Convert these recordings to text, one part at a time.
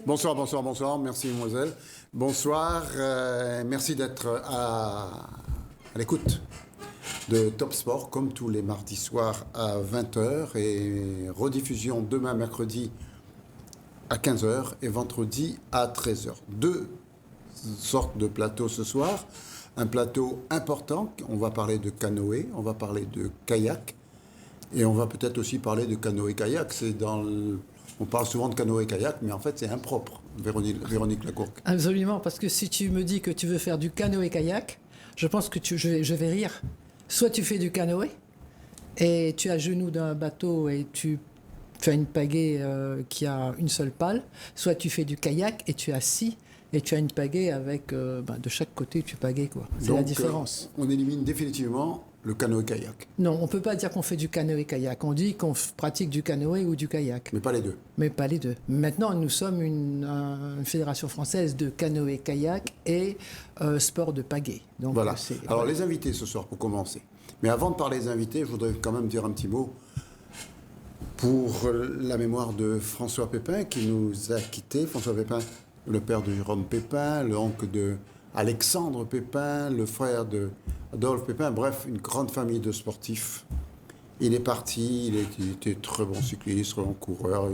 Bonsoir, bonsoir, bonsoir. Merci, mademoiselle. Bonsoir. Merci d'être à l'écoute de Top Sport, comme tous les mardis soirs à 20 h et rediffusion demain mercredi à 15 h et vendredi à 13 h. Deux sortes de plateaux ce soir. Un plateau important, on va parler de canoë, on va parler de kayak et on va peut-être aussi parler de canoë-kayak. On parle souvent de canoë-kayak, mais en fait c'est impropre, Véronique Lacourque. Absolument, parce que si tu me dis que tu veux faire du canoë-kayak, je pense que je vais rire. Soit tu fais du canoë et tu es à genoux d'un bateau et tu fais une pagaie qui a une seule pale, soit tu fais du kayak et tu es assis et tu as une pagaie avec de chaque côté tu pagaies quoi. C'est la différence. On élimine définitivement le canoë-kayak. Non, on ne peut pas dire qu'on fait du canoë-kayak. On dit qu'on pratique du canoë ou du kayak. Mais pas les deux. Mais pas les deux. Maintenant, nous sommes une fédération française de canoë-kayak et sport de pagaie. Donc, voilà. Alors, les invités ce soir, pour commencer. Mais avant de parler des invités, je voudrais quand même dire un petit mot pour la mémoire de François Pépin, qui nous a quittés. François Pépin, le père de Jérôme Pépin, le oncle de Alexandre Pépin, le frère de Adolphe Pépin, bref, une grande famille de sportifs. Il est parti, il était très bon cycliste, très bon coureur.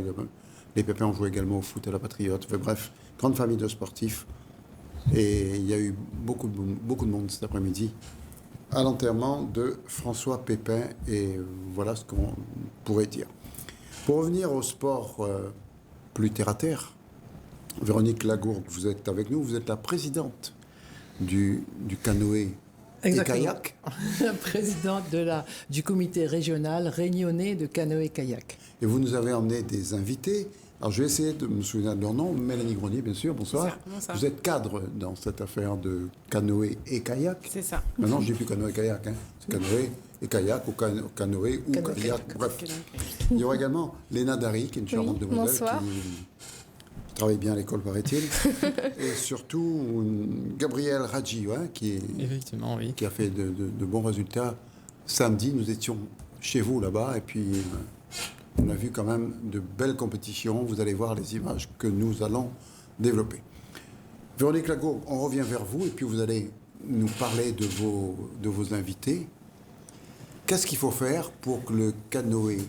Les Pépins ont joué également au foot à la Patriote. Enfin, bref, grande famille de sportifs. Et il y a eu beaucoup de monde cet après-midi à l'enterrement de François Pépin. Et voilà ce qu'on pourrait dire. Pour revenir au sport plus terre-à-terre, Véronique Lacourque, vous êtes avec nous, vous êtes la présidente du canoë et kayak. Présidente du comité régional réunionnais de canoë-kayak. Et vous nous avez emmené des invités. Alors je vais essayer de me souvenir de leur nom. Mélanie Grenier, bien sûr, bonsoir. Bonsoir. Vous êtes cadre dans cette affaire de canoë et kayak. C'est ça. Maintenant, je ne dis plus canoë et kayak. Hein. C'est canoë et kayak, ou canoë ou kayak. Bref. Il y aura également Léna Dari, qui est une charmante demoiselle qui travaille bien à l'école, paraît-il. Et surtout, Gabriel Radji, hein, qui a fait de bons résultats. Samedi, nous étions chez vous là-bas, et puis on a vu quand même de belles compétitions. Vous allez voir les images que nous allons développer. Véronique Lacourque, on revient vers vous, et puis vous allez nous parler de vos invités. Qu'est-ce qu'il faut faire pour que le canoë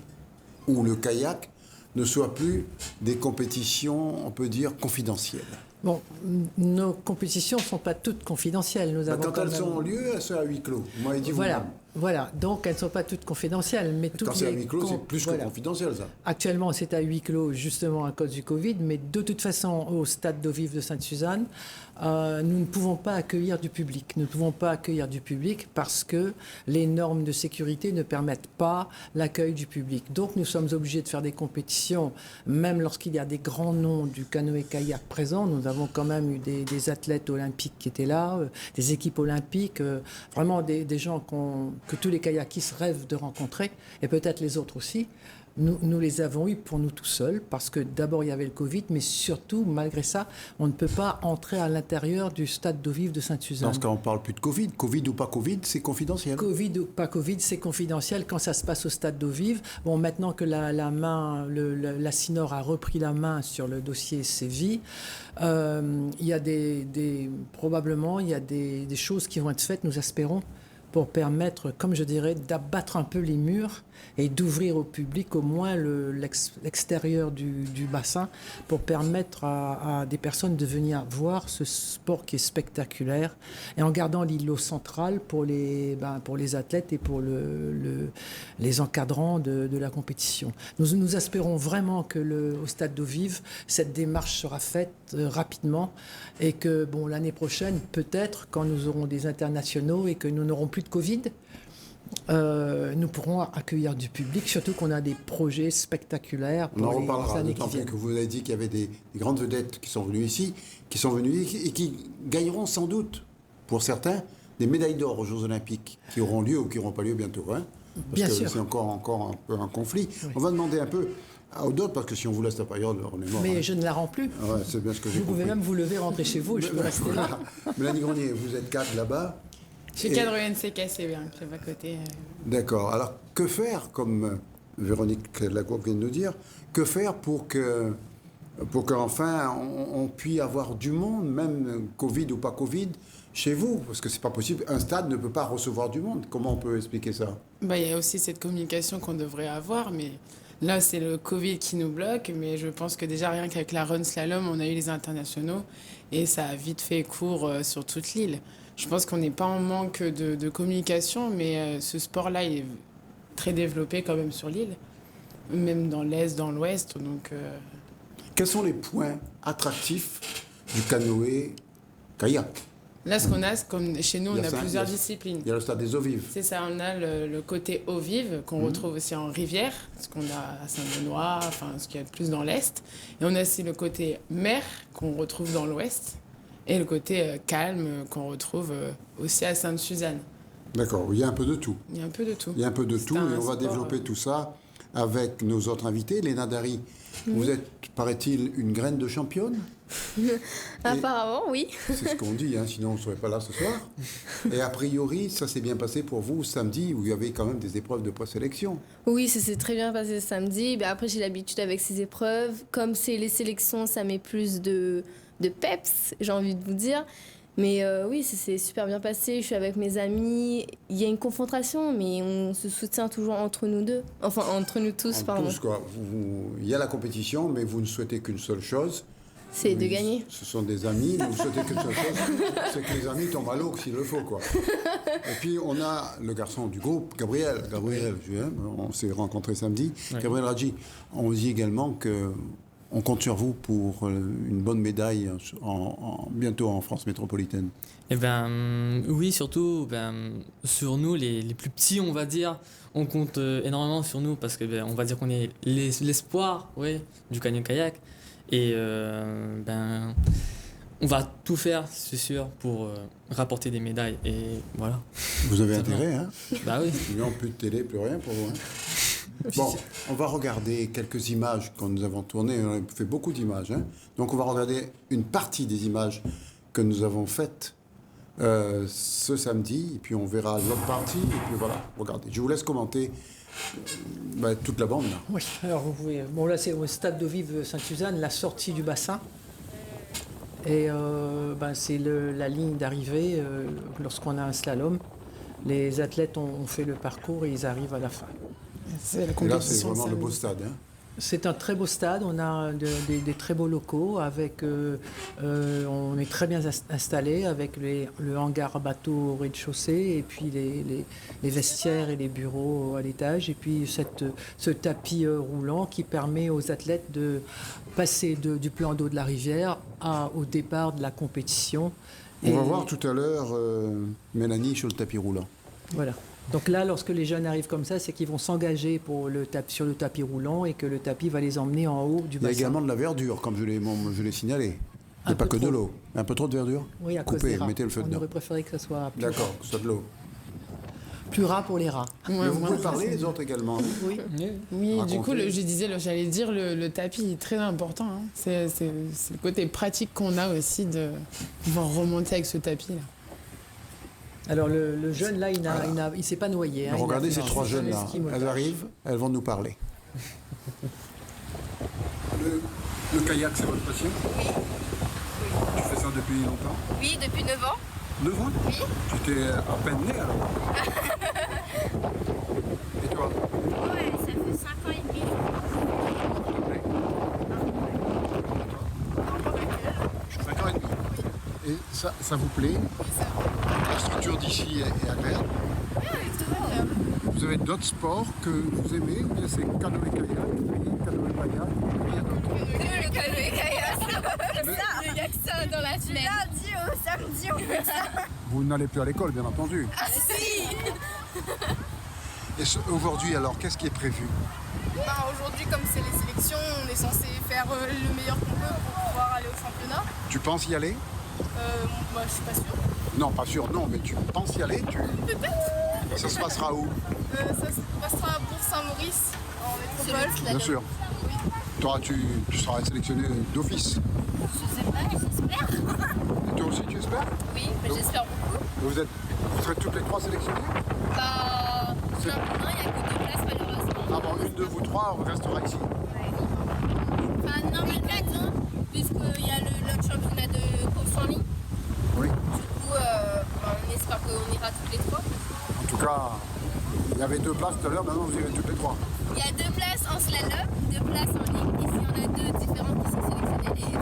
ou le kayak ne soient plus des compétitions, on peut dire, confidentielles? Bon, nos compétitions ne sont pas toutes confidentielles. Quand elles sont en lieu, elles sont à huis clos. Vous m'avez dit Voilà, donc elles ne sont pas toutes confidentielles. Mais quand c'est à huis clos, c'est plus que confidentiel, ça. Actuellement, c'est à huis clos, justement à cause du Covid, mais de toute façon, au stade d'eau vive de Sainte-Suzanne, nous ne pouvons pas accueillir du public. Nous ne pouvons pas accueillir du public parce que les normes de sécurité ne permettent pas l'accueil du public. Donc nous sommes obligés de faire des compétitions, même lorsqu'il y a des grands noms du canoë-kayak présents. Nous avons quand même eu des athlètes olympiques qui étaient là, des équipes olympiques, vraiment des gens que tous les kayakistes rêvent de rencontrer, et peut-être les autres aussi. Nous les avons eus pour nous tout seuls, parce que d'abord il y avait le Covid, mais surtout, malgré ça, on ne peut pas entrer à l'intérieur du stade d'eau vive de Sainte-Suzanne. Dans ce cas, on ne parle plus de Covid. Covid ou pas Covid, c'est confidentiel. Covid ou pas Covid, c'est confidentiel quand ça se passe au stade d'eau vive. Bon, maintenant que la CINOR a repris la main sur le dossier Séville, il y a probablement des choses qui vont être faites, nous espérons, pour permettre, comme je dirais, d'abattre un peu les murs et d'ouvrir au public au moins l'extérieur du bassin pour permettre à des personnes de venir voir ce sport qui est spectaculaire, et en gardant l'îlot central pour les athlètes et pour les encadrants de la compétition. Nous espérons vraiment que au stade d'eau vive, cette démarche sera faite rapidement, et que l'année prochaine, peut-être, quand nous aurons des internationaux et que nous n'aurons plus de Covid, nous pourrons accueillir du public, surtout qu'on a des projets spectaculaires pour les années qui viennent. Que vous avez dit qu'il y avait des grandes vedettes qui sont venues ici, et qui gagneront sans doute, pour certains, des médailles d'or aux Jeux Olympiques, qui auront lieu ou qui n'auront pas lieu bientôt. Hein, Bien sûr. C'est encore un peu un conflit. Oui. On va demander un peu aux d'autres, parce que si on vous laisse la période, on est mort. Mais je ne la rends plus. Ah ouais, c'est bien ce que j'ai compris. Vous pouvez même vous lever, rentrer chez vous, et je peux rester là. Mélanie Grenier, vous êtes cadre là-bas. Je suis cadre UNCK, bien, je suis à côté. D'accord. Alors, que faire, comme Véronique Lacourque vient de nous dire, que faire pour que pour qu'enfin on puisse avoir du monde, même Covid ou pas Covid, chez vous, parce que c'est pas possible. Un stade ne peut pas recevoir du monde. Comment on peut expliquer ça? Il y a aussi cette communication qu'on devrait avoir, mais là, c'est le Covid qui nous bloque. Mais je pense que déjà, rien qu'avec la Run Slalom, on a eu les internationaux et ça a vite fait court sur toute l'île. Je pense qu'on n'est pas en manque de communication, mais ce sport-là est très développé quand même sur l'île, même dans l'Est, dans l'Ouest. Donc, Quels sont les points attractifs du canoë-kayak? là, ce qu'on a, c'est comme chez nous, Il y on a a ça, plusieurs il y a- disciplines. Il y a le stade des eaux vives. C'est ça, on a le côté eau vive qu'on retrouve aussi en rivière, ce qu'on a à Saint-Benoît, enfin ce qu'il y a de plus dans l'Est. Et on a aussi le côté mer qu'on retrouve dans l'Ouest et le côté calme qu'on retrouve aussi à Sainte-Suzanne. D'accord, il y a un peu de tout. Il y a un peu de tout. Il y a un peu de C'est tout un et on va sport, développer tout ça avec nos autres invités. Léna Dari, vous êtes, paraît-il, une graine de championne? Apparemment, oui. C'est ce qu'on dit, hein, sinon on ne serait pas là ce soir. Et a priori, ça s'est bien passé pour vous samedi, où il y avait quand même des épreuves de présélection. Oui, ça s'est très bien passé samedi. Ben après, j'ai l'habitude avec ces épreuves. Comme c'est les sélections, ça met plus de peps, j'ai envie de vous dire. Mais oui, ça s'est super bien passé. Je suis avec mes amis. Il y a une confrontation, mais on se soutient toujours entre nous deux. Enfin, entre nous tous, En pardon. tous, quoi. Il y a la compétition, mais vous ne souhaitez qu'une seule chose. C'est de Oui, gagner. Ce sont des amis, mais vous souhaitez qu'une seule chose, c'est que les amis tombent à l'eau s'il le faut, quoi. Et puis on a le garçon du groupe, Gabriel, on s'est rencontrés samedi. Oui. Gabriel Radji, on dit également que on compte sur vous pour une bonne médaille bientôt en France métropolitaine. Eh ben oui, surtout sur nous, les plus petits, on va dire, on compte énormément sur nous parce que on va dire qu'on est l'espoir, ouais, du canoë-kayak. Et on va tout faire, c'est sûr, pour rapporter des médailles. Et voilà. Vous avez C'est intérêt, hein? Bah oui. Non, plus de télé, plus rien pour vous. Hein? Bon, on va regarder quelques images que nous avons tournées. On a fait beaucoup d'images. Hein? Donc, on va regarder une partie des images que nous avons faites ce samedi. Et puis, on verra l'autre partie. Et puis, voilà, regardez. Je vous laisse commenter toute la bande, là. Oui, alors vous pouvez. Bon, là, c'est au stade d'eau vive Sainte-Suzanne, la sortie du bassin. Et c'est la ligne d'arrivée lorsqu'on a un slalom. Les athlètes ont fait le parcours et ils arrivent à la fin. C'est la Et là, c'est compétition vraiment le samedi. beau stade. Hein? C'est un très beau stade, on a des très beaux locaux, on est très bien installé avec le hangar bateau au rez-de-chaussée et puis les vestiaires et les bureaux à l'étage et puis ce tapis roulant qui permet aux athlètes de passer du plan d'eau de la rivière au départ de la compétition. On va voir tout à l'heure Mélanie sur le tapis roulant. Voilà. Donc là, lorsque les jeunes arrivent comme ça, c'est qu'ils vont s'engager sur le tapis roulant et que le tapis va les emmener en haut du Il y a bassin. également de la verdure, comme je l'ai signalé. Il n'y Un a pas peu que de trop. l'eau. Un peu trop de verdure? Oui, à cause Coupez, des rats. mettez le feu On dedans. aurait préféré que ça soit D'accord, que ce soit de l'eau. plus ras pour les rats. Ouais, Mais vous moi, pouvez parler, les autres également. Oui. Oui, du coup, Racontez. j'allais dire, le tapis est très important. Hein. C'est le côté pratique qu'on a aussi de pouvoir remonter avec ce tapis-là. Alors le jeune là, il s'est pas noyé. Hein, il a Regardez fait ces un trois petit jeunes-là. ski moteur. Elles arrivent, elles vont nous parler. Le kayak, c'est votre passion? Oui. Tu fais ça depuis longtemps? Oui, depuis 9 ans. 9 ans? Oui. Tu t'es à peine né alors? Et toi? Ouais, ça fait 5 ans et demi. 5 ans et demi. Et ça vous plaît? La structure d'ici est agréable? Oui, c'est très agréable. Vous avez d'autres sports que vous aimez? Ou bien c'est canoë-kayak? Canoë-kayak? Il y a d'autres. Le canoë-kayak, c'est ça. Il n'y a que ça dans la semaine. Du lundi au samedi, on fait ça. Vous n'allez plus à l'école, bien entendu. Ah si. Et aujourd'hui, alors, qu'est-ce qui est prévu? Aujourd'hui, comme c'est les sélections, on est censé faire le meilleur qu'on peut pour pouvoir aller au championnat. Tu penses y aller? Je suis pas sûre. Non, pas sûr, non, mais tu penses y aller? Peut-être. Ça se passera où? Ça se passera à Bourg-Saint-Maurice, en métropole. Bien sûr. Toi, tu seras sélectionné d'office. Je sais pas, j'espère. Et toi aussi, tu espères? Oui, mais j'espère beaucoup. Vous serez toutes les trois sélectionnées? Bah, il y en a que 2 places malheureusement. Ah bon, une de vous trois restera ici. Enfin, normalement, puisqu'il y a l'autre championnat de course en ligne. Oui. Du coup, on espère qu'on ira toutes les 3. En tout cas, il y avait 2 places tout à l'heure, maintenant vous irez toutes les 3. Il y a 2 places en slalom, 2 places en ligne. Ici, on a 2 différentes qui sont sélectionnées.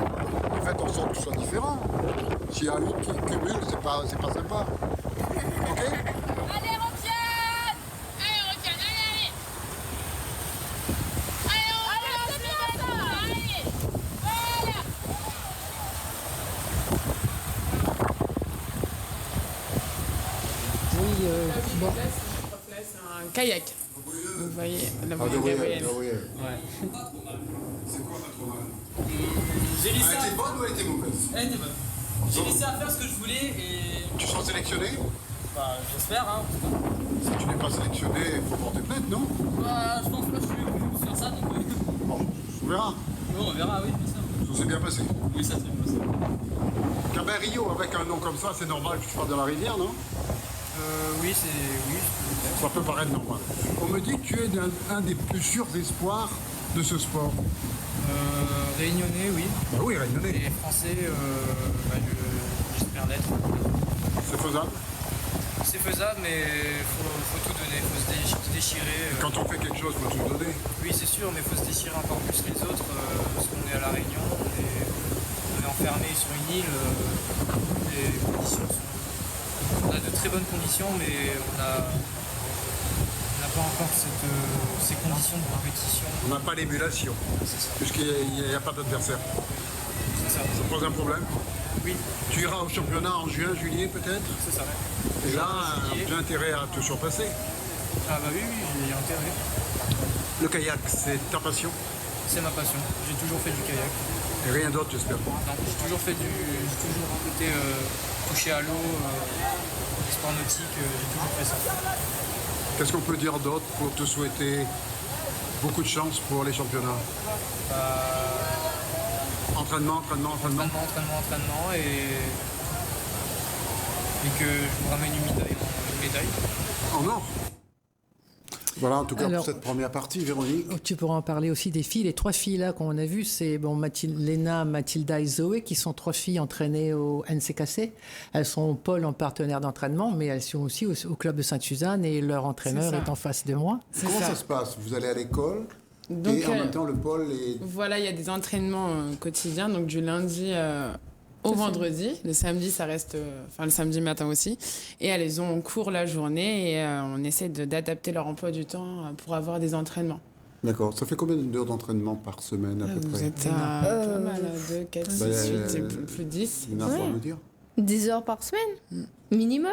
En fait, on sent que ce soit différent. S'il y a une qui cumule, c'est pas sympa. Ok? Allez, Ropiane! Allez, Ropiane, allez! Allez, on c'est bien ça! Allez! Voilà! Oui, bon. Là, c'est un kayak. Vous voyez, la Ah, de voyez, Royal, de Royal. Ouais. C'est quoi pas trop mal? J'ai laissé, Elle était bonne ou elle était mauvaise? elle était bonne. J'ai laissé à faire ce que je voulais et Tu seras sélectionné? bah, j'espère. Hein. Si tu n'es pas sélectionné, il faut porter plainte, non? Bah, je pense pas que je suis faire ça donc Bon, on verra. on verra, oui, bien sûr. Ça s'est bien passé. Oui, ça s'est bien passé. Cabin Rio, avec un nom comme ça, c'est normal que tu fasses de la rivière, non? Oui, c'est. Oui, Ça peut paraître normal. On me dit que tu es un des plus sûrs espoirs de ce sport. Réunionnais, oui. Bah oui, Réunionnais. Et français, j'espère l'être. C'est faisable. C'est faisable, mais faut tout donner, faut se déchirer. Quand on fait quelque chose, il faut tout donner. Oui, c'est sûr, mais il faut se déchirer encore plus que les autres, parce qu'on est à La Réunion, on est enfermé sur une île, les conditions sont... On a de très bonnes conditions, mais on n'a pas encore ces conditions de compétition. On n'a pas l'émulation, C'est ça. puisqu'il n'y a pas d'adversaire. C'est ça. Ça pose un problème. Oui, Tu iras au championnat en juin, juillet peut-être. c'est ça. Et là, Juillet. tu as intérêt à te surpasser. Ah bah oui, j'ai intérêt. Le kayak, c'est ta passion. C'est ma passion. J'ai toujours fait du kayak. Et rien d'autre, j'espère. Non, j'ai toujours été touché à l'eau, sport nautique, j'ai toujours fait ça. Qu'est-ce qu'on peut dire d'autre pour te souhaiter beaucoup de chance pour les championnats? Entraînement Et que je vous ramène une médaille. en or. Voilà, en tout cas, Alors- pour cette première partie, Véronique. Tu pourras en parler aussi des filles. Les 3 filles là qu'on a vues, c'est bon, Léna, Mathilda et Zoé, qui sont 3 filles entraînées au NCKC. Elles sont au pôle en partenaire d'entraînement, mais elles sont aussi au club de Sainte-Suzanne et leur entraîneur C'est ça. est en face de moi. C'est Comment ça. ça se passe? Vous allez à l'école Donc, et en même temps, le pôle est... Voilà, il y a des entraînements quotidiens, donc du lundi au vendredi. Le samedi, ça reste, le samedi matin aussi. Et elles ont cours la journée et on essaie d'adapter leur emploi du temps pour avoir des entraînements. D'accord. Ça fait combien d'heures d'entraînement par semaine à peu Vous près? êtes à pas mal, 2, 4, 6, Bah, 8, et plus de 10. Il y en a pour nous dire. 10 heures par semaine, minimum.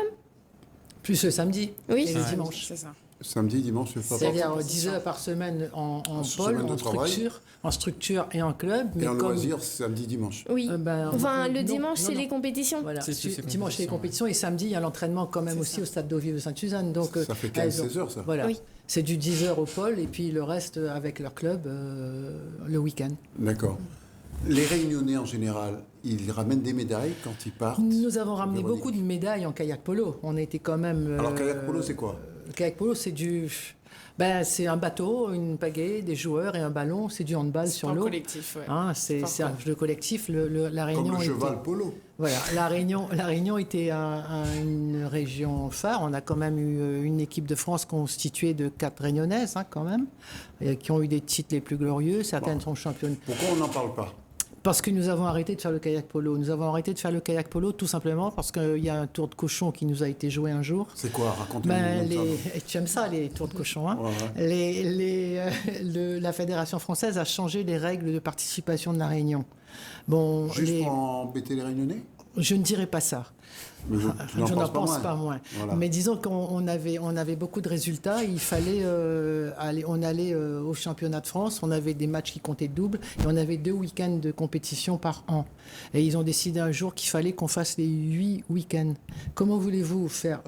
Plus le samedi Oui. et le Ouais, dimanche. c'est ça. Samedi, dimanche, c'est pas C'est-à-dire 10 heures par semaine en pôle, semaine de travail. en structure et en club. Et Mais en comme, loisir, samedi, dimanche. Oui. Enfin, le non, dimanche, non, c'est non. les compétitions. Voilà, C'est plus les dimanche c'est les compétitions et samedi il y a l'entraînement quand même C'est aussi ça. au stade d'eau vive de Sainte-Suzanne. Donc Ça fait elles ont- 15-16 heures, ça. Voilà, Oui. c'est du 10 heures au pôle et puis le reste avec leur club le week-end. D'accord. Les Réunionnais, en général, ils ramènent des médailles quand ils partent. Nous avons ramené Véronique. beaucoup de médailles en kayak polo. On a été quand même. Alors, kayak polo, c'est quoi? Le kayak polo, c'est c'est un bateau, une pagaie, des joueurs et un ballon. C'est du handball sur Sport l'eau. collectif, ouais. Hein, c'est Sport un jeu collectif. La Réunion Comme le était- cheval polo. Voilà, la Réunion était une région phare. On a quand même eu une équipe de France constituée de 4 Réunionnaises, hein, quand même, qui ont eu des titres les plus glorieux. Certaines sont championnes. Pourquoi on n'en parle pas? Parce que nous avons arrêté de faire le kayak polo. Nous avons arrêté de faire le kayak polo tout simplement parce qu'il y a un tour de cochon qui nous a été joué un jour. C'est quoi? Raconte-nous. Tu aimes ça, les tours de cochon, hein? Ouais. La Fédération française a changé les règles de participation de la Réunion. Bon, Juste pour embêter les Réunionnais? je ne dirais pas ça. Mais Je n'en pense pas moins. Voilà. Mais disons qu'on avait beaucoup de résultats. Il fallait on allait au championnat de France. On avait des matchs qui comptaient double et on avait 2 week-ends de compétition par an. Et ils ont décidé un jour qu'il fallait qu'on fasse les 8 week-ends. Comment voulez-vous faire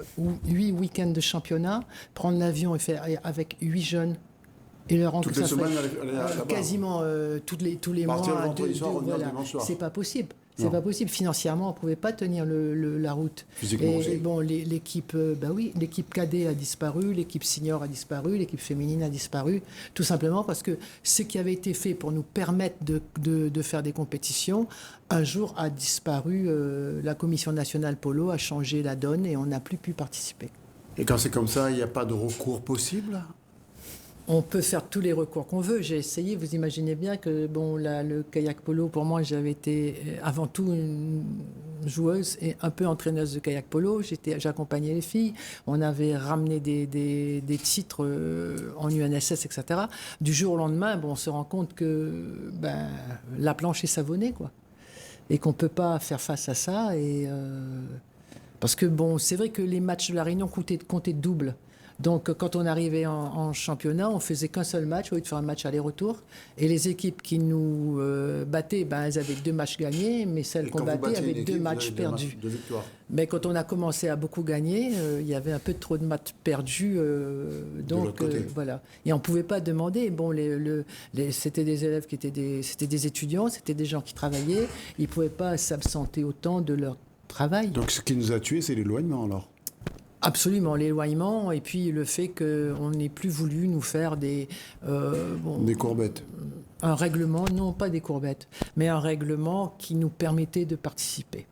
8 week-ends de championnat, prendre l'avion et faire avec 8 jeunes et leur Toutes les ça ferait, semaines, aller là-bas. quasiment tous les Partir mois. le vendredi soir, revenir le dimanche soir. C'est pas possible. C'est Non. pas possible. Financièrement, on ne pouvait pas tenir la route. Physiquement aussi. Et bon, l'équipe, l'équipe cadet a disparu, l'équipe senior a disparu, l'équipe féminine a disparu, tout simplement parce que ce qui avait été fait pour nous permettre de faire des compétitions, un jour a disparu. La Commission nationale polo a changé la donne et on n'a plus pu participer. Et quand c'est comme ça, il n'y a pas de recours possible? On peut faire tous les recours qu'on veut. J'ai essayé, vous imaginez bien que bon, le kayak polo, pour moi, j'avais été avant tout une joueuse et un peu entraîneuse de kayak polo. J'accompagnais les filles. On avait ramené des titres en UNSS, etc. Du jour au lendemain, bon, on se rend compte que la planche est savonnée, quoi. Et qu'on ne peut pas faire face à ça. Parce que bon, c'est vrai que les matchs de la Réunion comptaient double. Donc, quand on arrivait en championnat, on faisait qu'un seul match au lieu de faire un match aller-retour. Et les équipes qui nous battaient, elles avaient 2 match gagnés, mais celles qu'on battait avaient 2 matchs perdus. Mais quand on a commencé à beaucoup gagner, il y avait un peu trop de matchs perdus. Donc, voilà. Et on ne pouvait pas demander. Bon, c'était des élèves c'était des étudiants, c'était des gens qui travaillaient. Ils ne pouvaient pas s'absenter autant de leur travail. Donc, ce qui nous a tués, c'est l'éloignement, alors? Absolument, l'éloignement et puis le fait qu'on n'ait plus voulu nous faire des courbettes. Un règlement, non pas des courbettes, mais un règlement qui nous permettait de participer.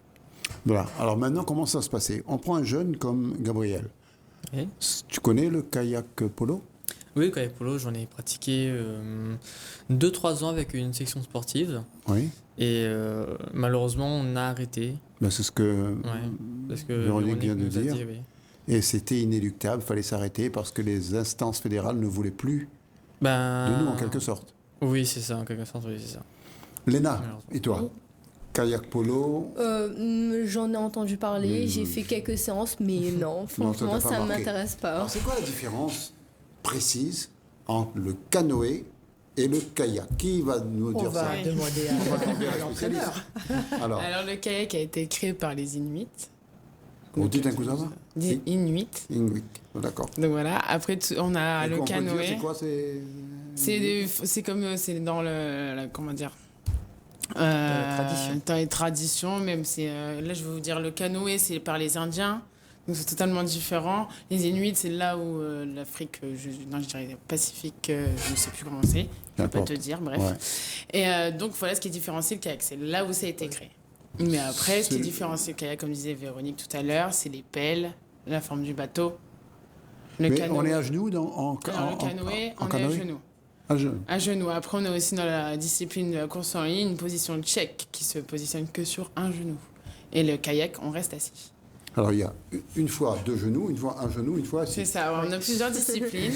Voilà. Alors maintenant, comment ça se passait? On prend un jeune comme Gabriel. Oui. Tu connais le kayak polo? Oui, le kayak polo, j'en ai pratiqué 2-3 ans avec une section sportive. Oui. Et malheureusement, on a arrêté. C'est ce que, parce que Véronique vient de nous a dire. dit, oui. Et c'était inéluctable, il fallait s'arrêter parce que les instances fédérales ne voulaient plus de nous, en quelque sorte. Oui, c'est ça, en quelque sorte, oui, c'est ça. Léna, et toi? Kayak polo? J'en ai entendu parler, j'ai fait quelques séances, mais non, franchement, ça ne m'intéresse pas. Alors, c'est quoi la différence précise entre le canoë et le kayak? Qui va nous dire ça? On va demander à l'entraîneur. Alors, le kayak a été créé par les Inuits. On dit un coup ça va? Des Inuits. Inuit, d'accord. Donc voilà, après on a le canoë. C'est quoi? C'est comme c'est dans comment dire, dans les traditions, même là je vais vous dire, le canoë c'est par les Indiens, donc c'est totalement différent. Les Inuits c'est là où l'Afrique, je dirais Pacifique, je ne sais plus comment c'est, je ne peux pas te dire, bref. Ouais. Et donc voilà ce qui différencie le kayak, c'est là où ça a été créé. Mais après, ce qui différencie le kayak, comme disait Véronique tout à l'heure, c'est les pelles, la forme du bateau. Mais on est à genoux en canoë, on est à genoux. À genoux. Après, on est aussi dans la discipline de la course en ligne, une position tchèque qui se positionne que sur un genou. Et le kayak, on reste assis. Alors, il y a une fois 2 genoux, une fois un genou, une fois assis. C'est ça, on a plusieurs disciplines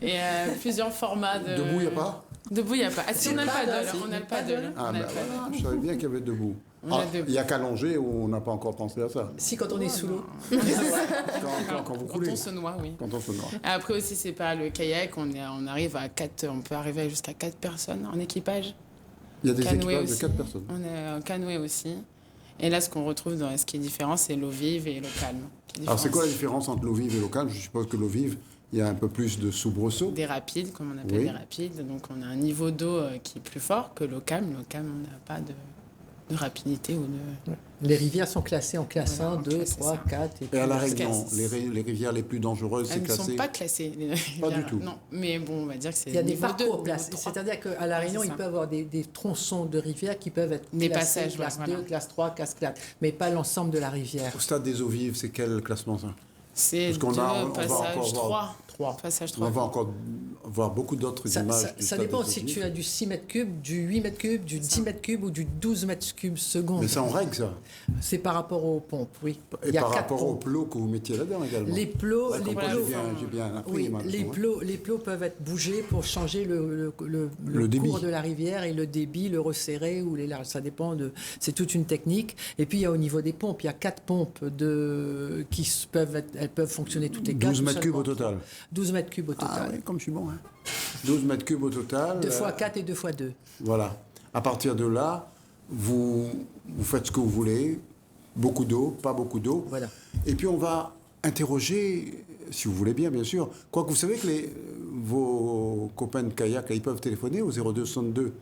et plusieurs formats de... Debout, il n'y a pas? Debout, il n'y a pas. Ah, si, on a le paddle. On a le paddle. Je savais bien qu'il y avait debout. Il n'y a qu'à longer où on n'a pas encore pensé à ça. Si, quand on est sous l'eau. Quand vous coulez. Quand on se noie, oui. Quand on se noie. Après aussi, c'est pas le kayak, on arrive à 4, on peut arriver jusqu'à 4 personnes en équipage. Il y a des canoë équipages aussi. de 4 personnes. On est en canoë aussi. Et là, ce qu'on retrouve ce qui est différent, c'est l'eau vive et l'eau calme. Alors, c'est quoi la différence entre l'eau vive et l'eau calme? Je suppose que l'eau vive, il y a un peu plus de soubresauts. Des rapides, comme on appelle des rapides. Donc, on a un niveau d'eau qui est plus fort que l'eau calme. L'eau calme, on n'a pas de rapidité ou de... Les rivières sont classées en classe 1, 2, 3, 4... Et à La Réunion, les rivières les plus dangereuses, c'est classé? Elles ne sont pas classées, les rivières. Pas du tout. Non, mais bon, on va dire que c'est... Il y a des parcours classés. C'est-à-dire qu'à La Réunion, il peut y avoir des tronçons de rivières qui peuvent être des classés, passages, classe 2, classe 3, classe 4, mais pas l'ensemble de la rivière. Au stade des eaux vives, c'est quel classement, ça? C'est passage 3. Passage 3. On va encore voir beaucoup d'autres images. Ça dépend si tu as du 6 mètres cubes, du 8 mètres cubes, du 10 mètres cubes ou du 12 mètres cubes secondes. Mais ça en règle, ça? C'est par rapport aux pompes, oui. Et par rapport aux plots que vous mettiez là-dedans également? Les plots, j'ai bien appris, les plots peuvent être bougés pour changer le cours de la rivière et le débit, le resserrer ou l'élargir. Ça dépend c'est toute une technique. Et puis il y a au niveau des pompes, il y a 4 pompes qui peuvent fonctionner toutes les 4. 12 mètres cubes au total. 12 mètres cubes au total. Ah oui, comme je suis bon. 12 mètres cubes au total. 2 fois 4 et 2 fois 2. Voilà. À partir de là, vous faites ce que vous voulez. Beaucoup d'eau, pas beaucoup d'eau. Voilà. Et puis on va interroger, si vous voulez bien sûr, quoique vous savez que vos copains de kayak, là, ils peuvent téléphoner au 02 62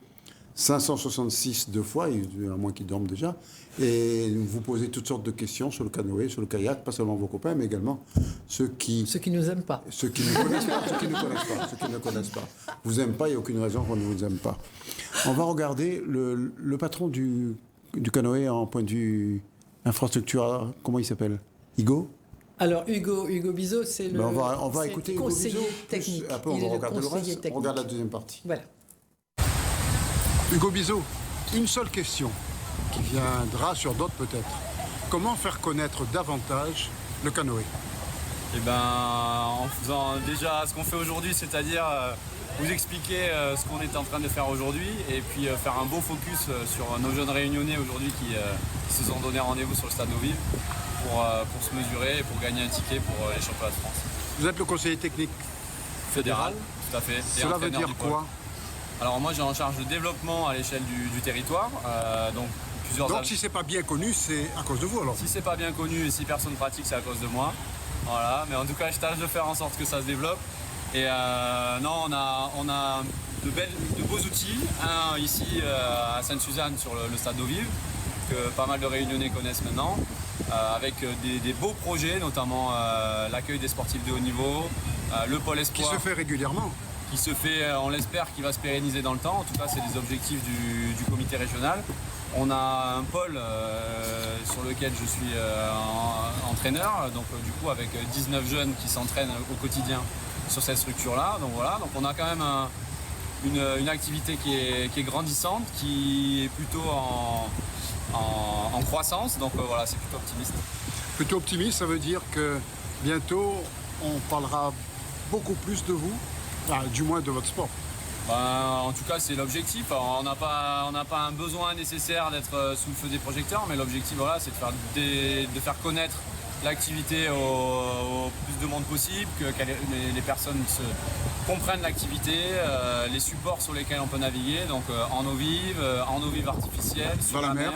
566 deux fois, à moins qu'ils dorment déjà, et vous posez toutes sortes de questions sur le canoë, sur le kayak, pas seulement vos copains, mais également ceux qui nous aiment pas. Ceux qui ne connaissent pas, ceux qui ne connaissent pas. Vous aimez pas, il n'y a aucune raison qu'on ne vous aime pas. On va regarder le patron du canoë en point de vue infrastructure, comment il s'appelle? Hugo? Alors Hugo Bizot, c'est le on va écouter Hugo conseiller Bizot. technique. Après, on va regarder le reste. On regarde la deuxième partie. Voilà. Hugo Bizot, une seule question qui viendra sur d'autres peut-être. Comment faire connaître davantage le canoë? Eh ben, en faisant déjà ce qu'on fait aujourd'hui, c'est-à-dire vous expliquer ce qu'on est en train de faire aujourd'hui et puis faire un beau focus sur nos jeunes réunionnais aujourd'hui qui se sont donné rendez-vous sur le stade d'Eau-Vive pour se mesurer et pour gagner un ticket pour les championnats de France. Vous êtes le conseiller technique fédéral? Tout à fait. Et cela veut dire quoi? Alors moi j'ai en charge le développement à l'échelle du territoire. Donc si c'est pas bien connu, c'est à cause de vous alors? Si c'est pas bien connu et si personne pratique, c'est à cause de moi. Voilà, mais en tout cas je tâche de faire en sorte que ça se développe. Et non, on a de beaux outils. Un ici à Sainte-Suzanne sur le stade d'Eau-Vive, que pas mal de Réunionnais connaissent maintenant, avec des beaux projets, notamment l'accueil des sportifs de haut niveau, le pôle espoir. Qui se fait régulièrement? Qui se fait, on l'espère, qui va se pérenniser dans le temps. En tout cas, c'est les objectifs du comité régional. On a un pôle sur lequel je suis entraîneur, donc du coup avec 19 jeunes qui s'entraînent au quotidien sur cette structure-là. Donc voilà, donc on a quand même une activité qui est grandissante, qui est plutôt en croissance. Donc voilà, c'est plutôt optimiste. Plutôt optimiste, ça veut dire que bientôt on parlera beaucoup plus de vous. Du moins de votre sport. En tout cas, c'est l'objectif. On n'a pas un besoin nécessaire d'être sous le feu des projecteurs, mais l'objectif, voilà, c'est de faire connaître l'activité au plus de monde possible, que les personnes comprennent l'activité, les supports sur lesquels on peut naviguer, donc en eau vive artificielle, sur la mer.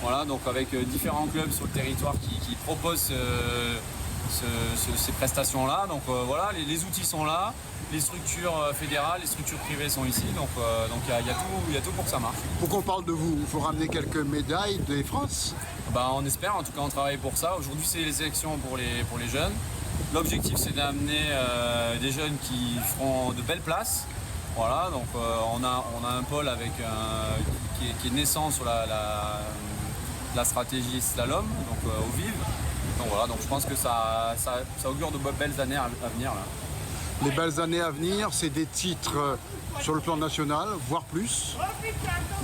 Voilà, donc avec différents clubs sur le territoire qui proposent ces prestations-là. Donc voilà, les outils sont là. Les structures fédérales, les structures privées sont ici, donc il y a tout pour que ça marche. Pour qu'on parle de vous, il faut ramener quelques médailles des France? On espère, en tout cas on travaille pour ça. Aujourd'hui c'est les sélections pour les jeunes. L'objectif c'est d'amener des jeunes qui feront de belles places. Voilà, donc on a un pôle qui est naissant sur la stratégie slalom, donc au Vive. Donc voilà, donc je pense que ça augure de belles années à venir là. Les belles années à venir, c'est des titres sur le plan national, voire plus.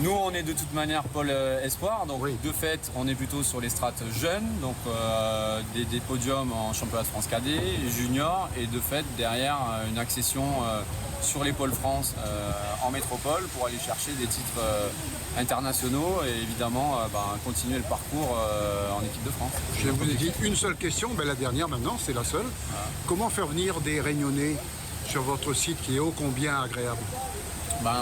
Nous, on est de toute manière pôle espoir, donc oui. De fait, on est plutôt sur les strates jeunes, donc des podiums en championnat de France cadet, junior, et de fait, derrière, une accession sur les pôles France en métropole pour aller chercher des titres internationaux et évidemment continuer le parcours en équipe de France. Je vous ai dit une seule question, la dernière maintenant, c'est la seule. Voilà. Comment faire venir des Réunionnais sur votre site qui est ô combien agréable?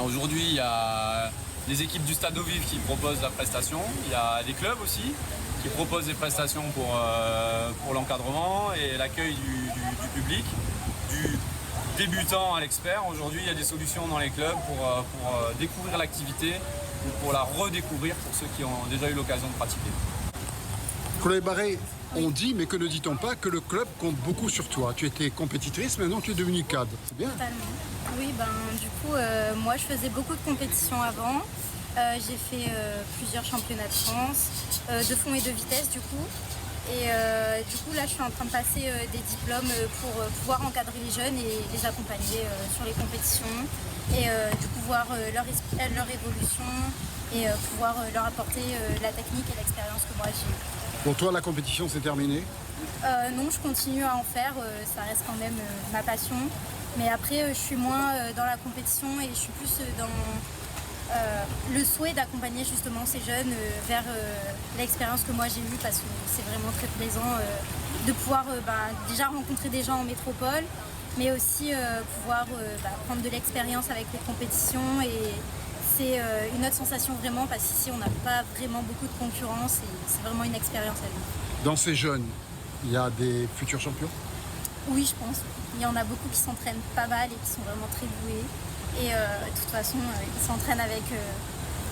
Aujourd'hui, il y a les équipes du Stade d'Eau-Vive qui proposent la prestation. Il y a des clubs aussi qui proposent des prestations pour l'encadrement et l'accueil du public, du débutant à l'expert. Aujourd'hui, il y a des solutions dans les clubs pour découvrir l'activité ou pour la redécouvrir pour ceux qui ont déjà eu l'occasion de pratiquer. Chloé Barré, on dit, mais que ne dit-on pas, que le club compte beaucoup sur toi. Tu étais compétitrice, maintenant tu es devenue cadre. C'est bien. Totalement. Oui, du coup, moi je faisais beaucoup de compétitions avant. J'ai fait plusieurs championnats de France, de fond et de vitesse du coup. Et du coup là je suis en train de passer des diplômes pour pouvoir encadrer les jeunes et les accompagner sur les compétitions. Et du coup voir leur évolution et pouvoir leur apporter la technique et l'expérience que moi j'ai eue. Pour toi la compétition c'est terminé? Non, je continue à en faire, ça reste quand même ma passion. Mais après je suis moins dans la compétition et je suis plus dans le souhait d'accompagner justement ces jeunes vers l'expérience que moi j'ai eue parce que c'est vraiment très plaisant de pouvoir déjà rencontrer des gens en métropole, mais aussi pouvoir prendre de l'expérience avec les compétitions et c'est une autre sensation vraiment parce qu'ici on n'a pas vraiment beaucoup de concurrence et c'est vraiment une expérience à vivre. Dans ces jeunes, il y a des futurs champions? Oui, je pense. Il y en a beaucoup qui s'entraînent pas mal et qui sont vraiment très doués. Et de toute façon, ils s'entraînent avec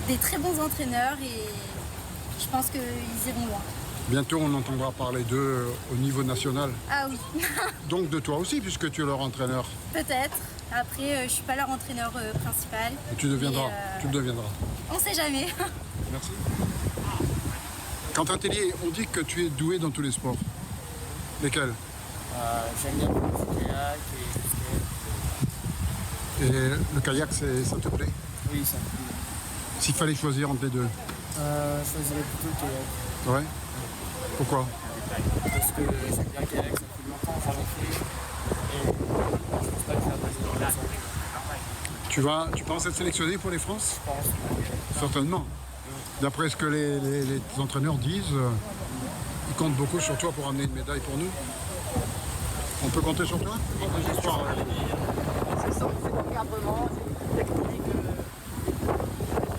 des très bons entraîneurs et je pense qu'ils iront loin. Bientôt, on entendra parler d'eux au niveau national. Ah oui, Donc de toi aussi, puisque tu es leur entraîneur. peut-être. Après, je suis pas leur entraîneur principal. Et tu deviendras. Mais, Tu le deviendras. On sait jamais. Merci. Quentin Tellier, on dit que tu es doué dans tous les sports. Lesquels? J'aime bien le kayak et le skate. Et le kayak, ça te plaît? Oui, ça me plaît. S'il fallait choisir entre les deux. Je choisirais plutôt le kayak. Ouais. Pourquoi? Parce que j'aime bien le kayak, ça fait longtemps que j'en ai fait. Et je pense pas que ça va passer. Tu penses être sélectionné pour les France? Je pense. Certainement. D'après ce que les entraîneurs disent, ils comptent beaucoup sur toi pour amener une médaille pour nous. On peut compter sur toi? J'espère. C'est ça, c'est l'encadrement, c'est technique.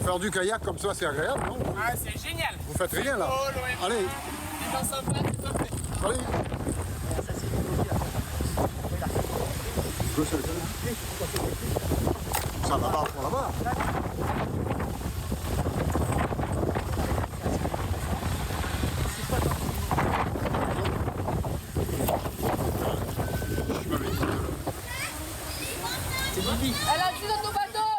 Faire du kayak comme ça, c'est agréable, non? Ah, c'est génial! Vous faites rien là? Allez! C'est pas sympa, c'est parfait. Allez! Ça là-bas pour là-bas. Elle a dit dans ton bateau.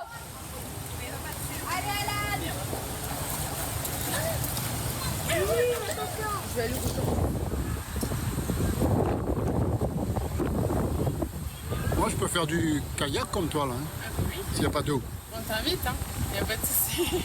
Allez, je vais aller Moi, je peux faire du kayak comme toi là, hein, s'il n'y a pas d'eau. On t'invite, hein. Y a pas de souci.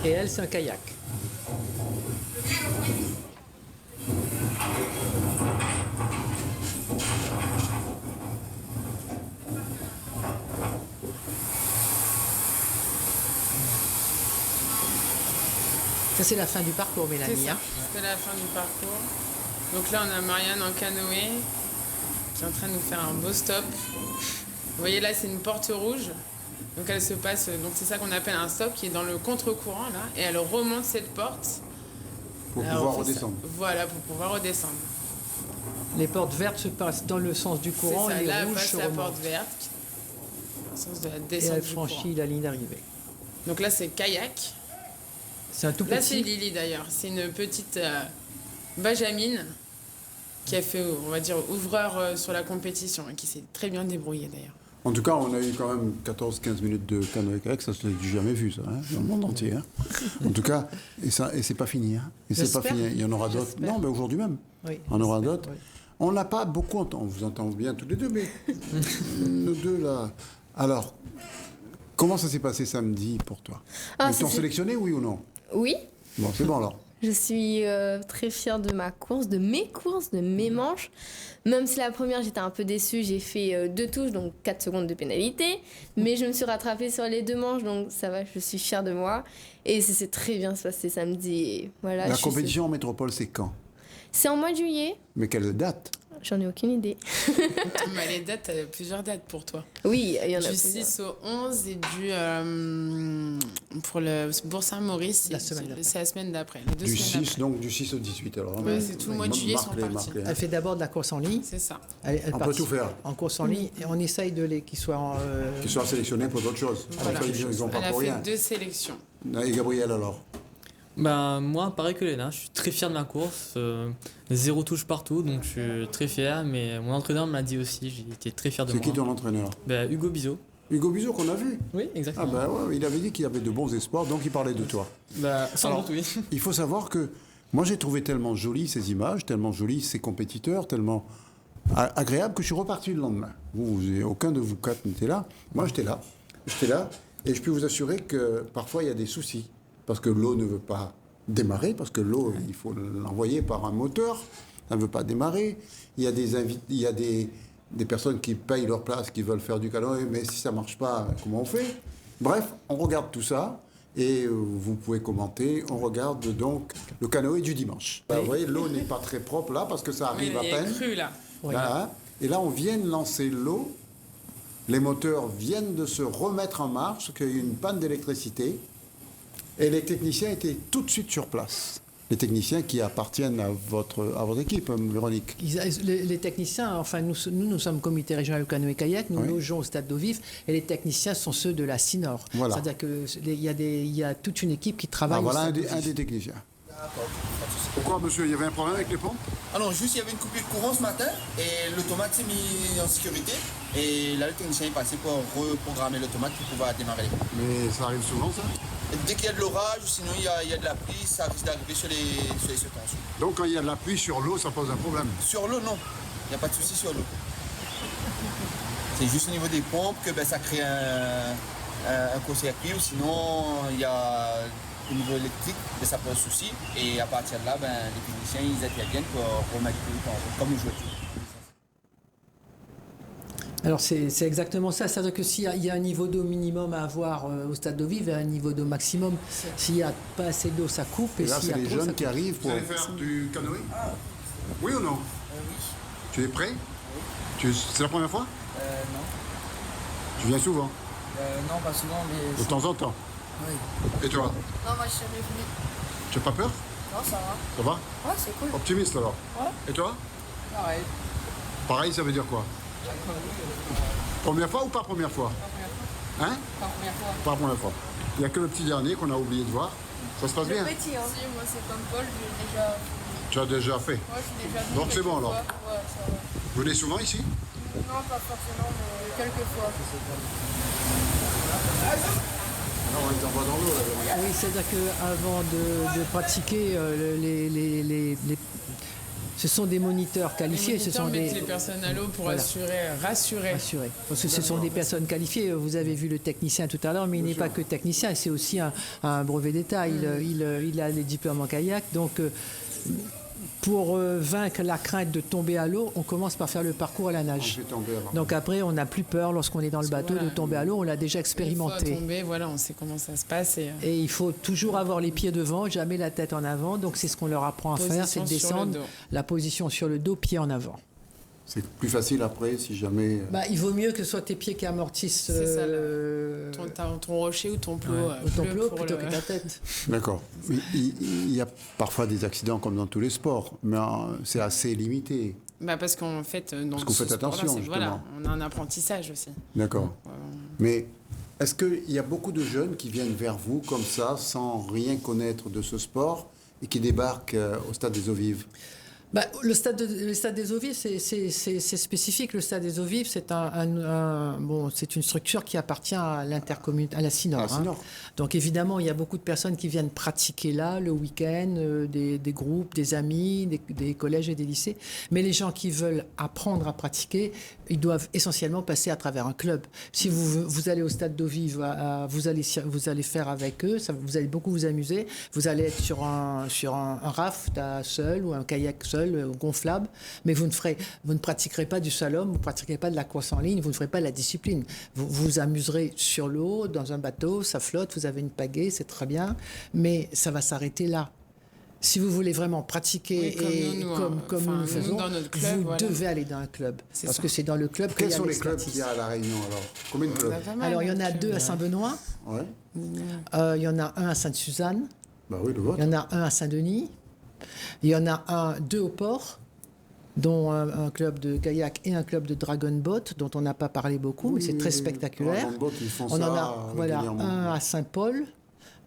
Et elle, c'est un kayak. Ça, c'est la fin du parcours, C'est Mélanie. ça, hein. c'était la fin du parcours. Donc là, on a Marianne en canoë qui est en train de nous faire un beau stop. Vous voyez là, c'est une porte rouge. Donc elle se passe, donc c'est ça qu'on appelle un stop qui est dans le contre-courant là. Et elle remonte cette porte. Pour Alors, pouvoir on fait ça. redescendre. Voilà, pour pouvoir redescendre. Les portes vertes se passent dans le sens du courant C'est ça, et les là, elle rouges passe se la remontent. porte verte. Dans le sens de la Et descente elle du courant. franchit la ligne d'arrivée. Donc là, c'est kayak. C'est un tout Là, c'est petit. Lily d'ailleurs. C'est une petite Benjamin qui a fait, on va dire, ouvreur sur la compétition et qui s'est très bien débrouillée d'ailleurs. En tout cas, on a eu quand même 14-15 minutes de canoë-kayak, ça je l'ai jamais vu ça, hein, dans le monde entier. Hein. En tout cas, et c'est pas fini. Hein. Et c'est pas J'espère. fini. Il y en aura d'autres. J'espère. Non, mais aujourd'hui même. Oui, On aura j'espère, d'autres. oui. On n'a pas beaucoup entendu. On vous entend bien tous les deux, mais nous deux là. Alors, comment ça s'est passé samedi pour toi? Ah, Ils t'ont c'est- sélectionné, oui ou non? Oui, Bon, c'est bon alors. je suis très fière de ma course, de mes manches. Même si la première, j'étais un peu déçue, j'ai fait 2 touches, donc 4 secondes de pénalité. Mais je me suis rattrapée sur les 2 manches, donc ça va, je suis fière de moi. Et ça s'est très bien passé samedi. Et voilà, La je suis- compétition en métropole, c'est quand? C'est en mois de juillet. Mais quelle date? J'en ai aucune idée. Mais les dates, t'as plusieurs dates pour toi. Oui, il y en a Du plusieurs. 6 au 11 et pour le Bourg-Saint-Maurice, La semaine d'après. c'est la semaine d'après. Les 2 Du semaines 6, donc du 6 au 18 alors. Ouais, c'est tout le mois de juillet, ils sont Marque-les, partis. marque-les. Elle fait d'abord de la course en ligne. C'est ça. Elle On peut participe tout faire. en course en ligne et on essaye qu'ils soient en, Qu'ils soient sélectionnés pour d'autres choses. Voilà. Ils n'ont pas Elle a pour fait rien. 2 sélections. Et Gabriel alors? Ben, moi, pareil que Léna, je suis très fier de ma course. 0 touche partout, donc je suis très fier. Mais mon entraîneur m'a dit aussi, j'ai été très fier de C'est moi. qui ton entraîneur? Ben, Hugo Bizot. Hugo Bizot qu'on a vu. Oui, Ah exactement. ben ouais, il avait dit qu'il avait de bons espoirs, donc il parlait de toi. Ben, sans Alors, doute, oui. Il faut savoir que moi j'ai trouvé tellement jolies ces images, tellement jolies ces compétiteurs, tellement agréable que je suis reparti le lendemain. Aucun de vous quatre n'était là. Moi j'étais là. J'étais là et je peux vous assurer que parfois il y a des soucis parce que l'eau ne veut pas démarrer, parce que l'eau il faut l'envoyer par un moteur ça ne veut pas démarrer. Il y a des personnes qui payent leur place, qui veulent faire du canoë, mais si ça ne marche pas, comment on fait? Bref, on regarde tout ça. Et vous pouvez commenter. On regarde donc le canoë du dimanche. Vous voyez, l'eau n'est pas très propre là parce que ça arrive à peine. Cru, là. Voilà. Et là, on vient de lancer l'eau. Les moteurs viennent de se remettre en marche, parce qu'il y a eu une panne d'électricité. Et les techniciens étaient tout de suite sur place. Les techniciens qui appartiennent à votre équipe, Véronique. Les techniciens, enfin nous sommes comité régional du canoë-kayak, nous logeons au stade d'eau vive et les techniciens sont ceux de la CINOR. Voilà. C'est-à-dire qu'il y a toute une équipe qui travaille. Voilà un des techniciens. Pourquoi, monsieur, il y avait un problème avec les pompes? Ah non, juste il y avait une coupure de courant ce matin et l'automate s'est mis en sécurité. Et là, le technicien est passé pour reprogrammer l'automate pour pouvoir démarrer les pompes. Mais ça arrive souvent, ça? Et dès qu'il y a de l'orage, sinon il y a de la pluie, ça risque d'arriver sur les seconces. Donc quand il y a de la pluie sur l'eau, ça pose un problème? Sur l'eau, non. Il n'y a pas de souci sur l'eau. C'est juste au niveau des pompes que ça crée un court-circuit ou sinon il y a au niveau électrique, ça pose souci. Et à partir de là, les techniciens ils interviennent pour remettre tout comme une joueture. Alors c'est exactement ça. C'est-à-dire que s'il y a un niveau d'eau minimum à avoir au stade d'eau vive et un niveau d'eau maximum, s'il n'y a pas assez d'eau, ça coupe. Et là, c'est les jeunes qui arrivent pour... Vous allez faire du canoë? Oui ou non? Oui. Tu es prêt? Oui. C'est la première fois? Non. Tu viens souvent? Non, pas souvent, mais... De temps en temps? Oui. Et toi? Non, moi je suis jamais venu. Tu n'as pas peur? Non, ça va. Ça va? Ouais, c'est cool. Optimiste alors? Ouais. Et toi? Pareil. Pareil, ça veut dire quoi? Première fois ou pas première fois? Hein? Pas première fois. Pas première fois. Il n'y a que le petit dernier qu'on a oublié de voir. Ça se passe bien? Petit, hein. Si, moi c'est comme Paul, j'ai déjà... Tu as déjà fait? Ouais, je suis déjà venu. Donc c'est bon alors? Ouais, ça va. Vous venez souvent ici? Non, pas forcément, mais quelques fois. Non, on les envoie dans l'eau. Oui, c'est-à-dire qu'avant de pratiquer, ce sont des moniteurs qualifiés. Les moniteurs mettent les personnes à l'eau pour rassurer. Parce que ce sont des personnes qualifiées. Vous avez vu le technicien tout à l'heure, mais il n'est pas que technicien, c'est aussi un brevet d'État. Il a les diplômes en kayak. Donc, pour vaincre la crainte de tomber à l'eau, on commence par faire le parcours à la nage. Donc après, on n'a plus peur lorsqu'on est dans le bateau de tomber à l'eau. On l'a déjà expérimenté. Une fois tombé, voilà, on sait comment ça se passe. Et il faut toujours avoir les pieds devant, jamais la tête en avant. Donc c'est ce qu'on leur apprend à faire, c'est de descendre la position sur le dos, pied en avant. C'est plus facile après si jamais... il vaut mieux que ce soit tes pieds qui amortissent ton rocher ou ton plot, plutôt que ta tête. D'accord. Il y a parfois des accidents comme dans tous les sports, mais c'est assez limité. Parce qu'en fait, dans parce que vous faites attention, voilà, on a un apprentissage aussi. D'accord. Mais est-ce qu'il y a beaucoup de jeunes qui viennent vers vous comme ça, sans rien connaître de ce sport, et qui débarquent au stade des Eaux Vives? Le stade des Eaux Vives, c'est spécifique. Le stade des Eaux Vives, c'est c'est une structure qui appartient à l'intercommunauté, à la CINOR. Donc évidemment, il y a beaucoup de personnes qui viennent pratiquer là le week-end, des groupes, des amis, des collèges et des lycées. Mais les gens qui veulent apprendre à pratiquer, ils doivent essentiellement passer à travers un club. Si vous allez au stade d'Eaux Vives, vous allez faire avec eux, vous allez beaucoup vous amuser. Vous allez être sur un raft seul ou un kayak seul, gonflable, mais vous ne pratiquerez pas du slalom, vous ne pratiquerez pas de la course en ligne, vous ne ferez pas de la discipline. Vous vous amuserez sur l'eau, dans un bateau, ça flotte, vous avez une pagaie, c'est très bien, mais ça va s'arrêter là. Si vous voulez vraiment pratiquer comme nous le faisons, dans notre club, vous devez aller dans un club. Parce que c'est dans le club qu'il y a Quels sont les clubs qu'il y a à La Réunion alors? Combien de clubs? Alors il y en a 2 à Saint-Benoît, il y en a un à Sainte-Suzanne, oui, le vôtre. Il y en a un à Saint-Denis, il y en a 2 au port, dont un club de kayak et un club de dragon boat, dont on n'a pas parlé beaucoup, mais c'est très spectaculaire. Dragon boat, ils font On ça en a un à Saint-Paul,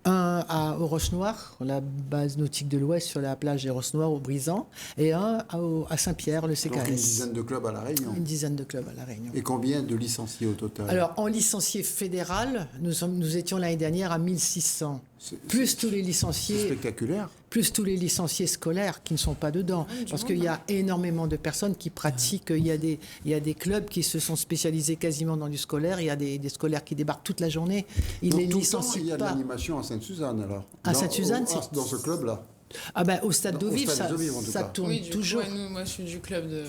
un aux Roches-Noires, la base nautique de l'Ouest sur la plage des Roches-Noires au Brisant, et un à Saint-Pierre, le CKS. Donc une dizaine de clubs à La Réunion. Une dizaine de clubs à La Réunion. Et combien de licenciés au total? Alors, en licencié fédéral, nous étions l'année dernière à 1600. Plus tous les licenciés. C'est spectaculaire. Plus tous les licenciés scolaires qui ne sont pas dedans. Parce qu'il y a énormément de personnes qui pratiquent. Il y a des clubs qui se sont spécialisés quasiment dans du scolaire. Il y a des scolaires qui débarquent toute la journée. Donc tout le temps, il y a de l'animation à Sainte-Suzanne alors. À Sainte-Suzanne, dans ce club-là. Au stade d'eau vive, Stade d'Eau Vive, en tout ça cas. tourne Oui, du toujours. coup, moi je suis du club de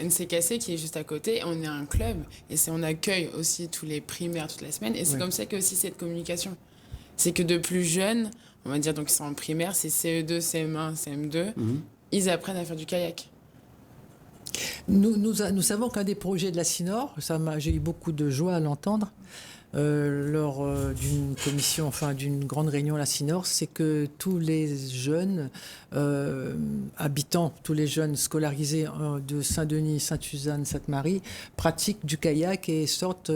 NCKC qui est juste à côté. On est un club et on accueille aussi tous les primaires toute la semaine. Et c'est Oui. comme ça que aussi cette communication. C'est que de plus jeunes, on va dire donc ils sont en primaire, c'est CE2, CM1, CM2, ils apprennent à faire du kayak. Nous savons qu'un des projets de la CINOR, j'ai eu beaucoup de joie à l'entendre, lors d'une commission, d'une grande réunion à la CINOR, c'est que tous les jeunes habitants, tous les jeunes scolarisés de Saint-Denis, Sainte-Suzanne, Sainte-Marie pratiquent du kayak et sortent,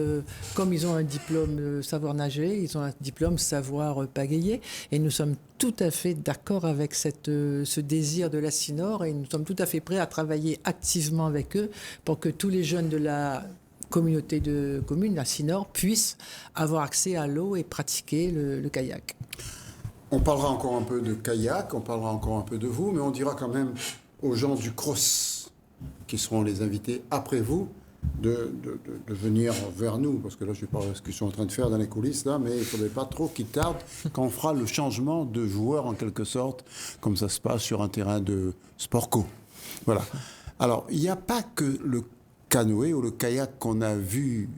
comme ils ont un diplôme savoir nager, ils ont un diplôme savoir pagayer. Et nous sommes tout à fait d'accord avec ce désir de la CINOR et nous sommes tout à fait prêts à travailler activement avec eux pour que tous les jeunes de la communauté de communes, la CINOR, puissent avoir accès à l'eau et pratiquer le kayak. On parlera encore un peu de kayak, on parlera encore un peu de vous, mais on dira quand même aux gens du cross, qui seront les invités après vous, de venir vers nous, parce que là, je ne sais pas ce qu'ils sont en train de faire dans les coulisses, là, mais il ne faudrait pas trop qu'ils tardent quand on fera le changement de joueur, en quelque sorte, comme ça se passe sur un terrain de sport co. Voilà. Alors, il n'y a pas que le canoë ou le kayak qu'on a vu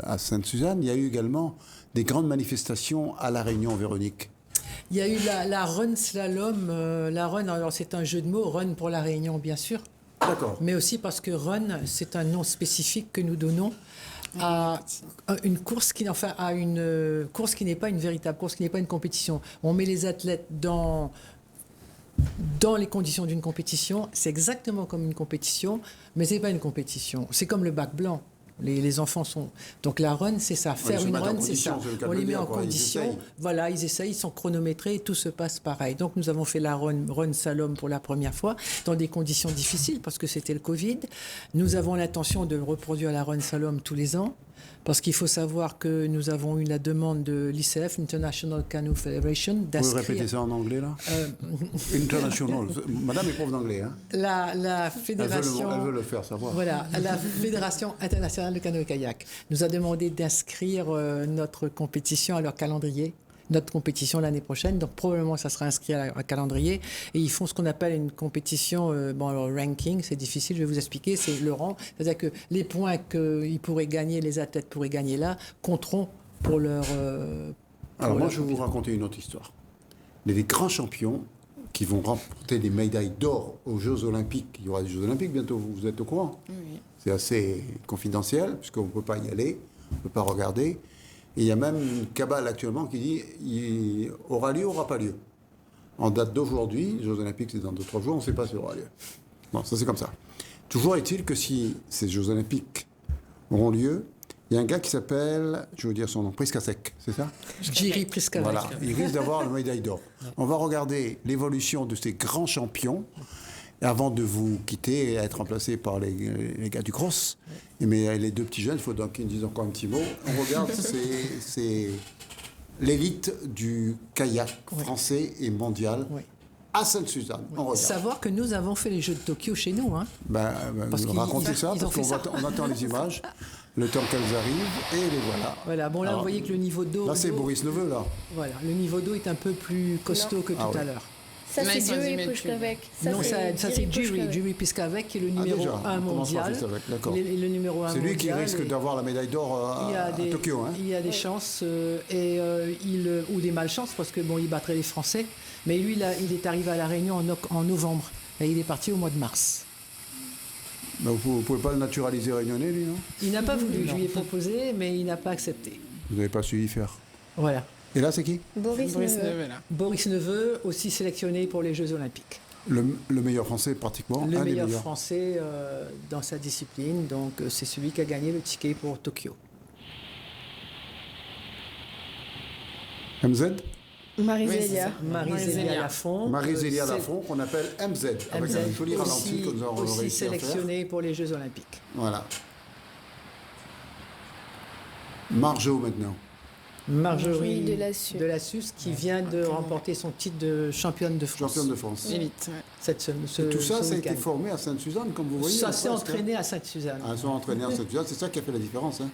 à Sainte-Suzanne, il y a eu également des grandes manifestations à La Réunion, Véronique. Il y a eu la run slalom. La run, alors c'est un jeu de mots, run pour La Réunion, bien sûr. D'accord. Mais aussi parce que run, c'est un nom spécifique que nous donnons à une course qui n'est pas une véritable course, qui n'est pas une compétition. On met les athlètes dans les conditions d'une compétition. C'est exactement comme une compétition, mais c'est pas une compétition. C'est comme le bac blanc. Les enfants sont... Donc la run, c'est ça. Faire une run, c'est ça. On les met en condition. Voilà, ils essayent, ils sont chronométrés et tout se passe pareil. Donc nous avons fait la run slalom pour la première fois dans des conditions difficiles parce que c'était le Covid. Nous avons l'intention de reproduire la run slalom tous les ans. Parce qu'il faut savoir que nous avons eu la demande de l'ICF, International Canoe Federation, d'inscrire... Vous répétez ça en anglais, là International. Madame est prof d'anglais, hein. La fédération... Elle veut le faire savoir. Voilà, la Fédération internationale de canoë-kayak nous a demandé d'inscrire notre compétition à leur calendrier. Notre compétition l'année prochaine, donc probablement ça sera inscrit à calendrier et ils font ce qu'on appelle une compétition, le ranking, c'est difficile, je vais vous expliquer, c'est le rang, c'est-à-dire que les points qu'ils pourraient gagner, les athlètes pourraient gagner là, compteront pour leur... Alors moi je vais vous raconter une autre histoire. Il y a des grands champions qui vont remporter des médailles d'or aux Jeux Olympiques. Il y aura des Jeux Olympiques bientôt, vous êtes au courant? Oui. C'est assez confidentiel puisqu'on ne peut pas y aller, on ne peut pas regarder. Et il y a même une cabale actuellement qui dit il aura lieu, aura pas lieu. En date d'aujourd'hui, les Jeux Olympiques, c'est dans 2-3 jours, on ne sait pas si aura lieu. Bon, ça c'est comme ça. Toujours est-il que si ces Jeux Olympiques auront lieu, il y a un gars qui s'appelle, je vais vous dire son nom, Priskasek, c'est ça? Jiri Priskasek. Voilà, il risque d'avoir la médaille d'or. On va regarder l'évolution de ces grands champions avant de vous quitter et être remplacé par les gars du cross. Mais les deux petits jeunes, il faut donc qu'ils disent encore un petit mot. On regarde, c'est l'élite du kayak français et mondial à Sainte-Suzanne. On regarde. Savoir que nous avons fait les Jeux de Tokyo chez nous. Hein. Racontez ça, parce qu'on attend les images, le temps qu'elles arrivent, et les voilà. Voilà, bon là, vous voyez que le niveau d'eau... Là, c'est Boris Neveu, là. Voilà, le niveau d'eau est un peu plus costaud que tout à l'heure. Ça, c'est Jiri Priskasek. Non, ça c'est Jiri Priskasek qui est le numéro 1 mondial. Le numéro 1 c'est lui qui risque d'avoir la médaille d'or à Tokyo. Hein. Il y a des chances ou des malchances parce que il battrait les Français. Mais lui, là, il est arrivé à La Réunion en novembre. Et il est parti au mois de mars. Mais vous ne pouvez pas le naturaliser réunionnais, lui, non? Il n'a pas voulu. Je lui ai proposé, mais il n'a pas accepté. Vous n'avez pas suivi faire. Voilà. Et là, c'est qui? Boris Neveu. Boris Neveu, aussi sélectionné pour les Jeux Olympiques. Le meilleur français, pratiquement. Le meilleur français dans sa discipline. Donc, c'est celui qui a gagné le ticket pour Tokyo. MZ? Marie-Zélia Lafont. Marie-Zélia Lafont, qu'on appelle MZ. Avec un joli ralenti que nous avons aussi réussi à faire. sélectionné pour les Jeux Olympiques. Voilà. Marjo, maintenant. Marjorie de la Susse qui vient de remporter son titre de championne de France. Championne de France. Élite, Et tout ça, ça a été formé à Sainte-Suzanne, comme vous voyez. Ça s'est entraîné à Sainte-Suzanne. Ils sont entraînés à Sainte-Suzanne, c'est ça qui a fait la différence. Hein.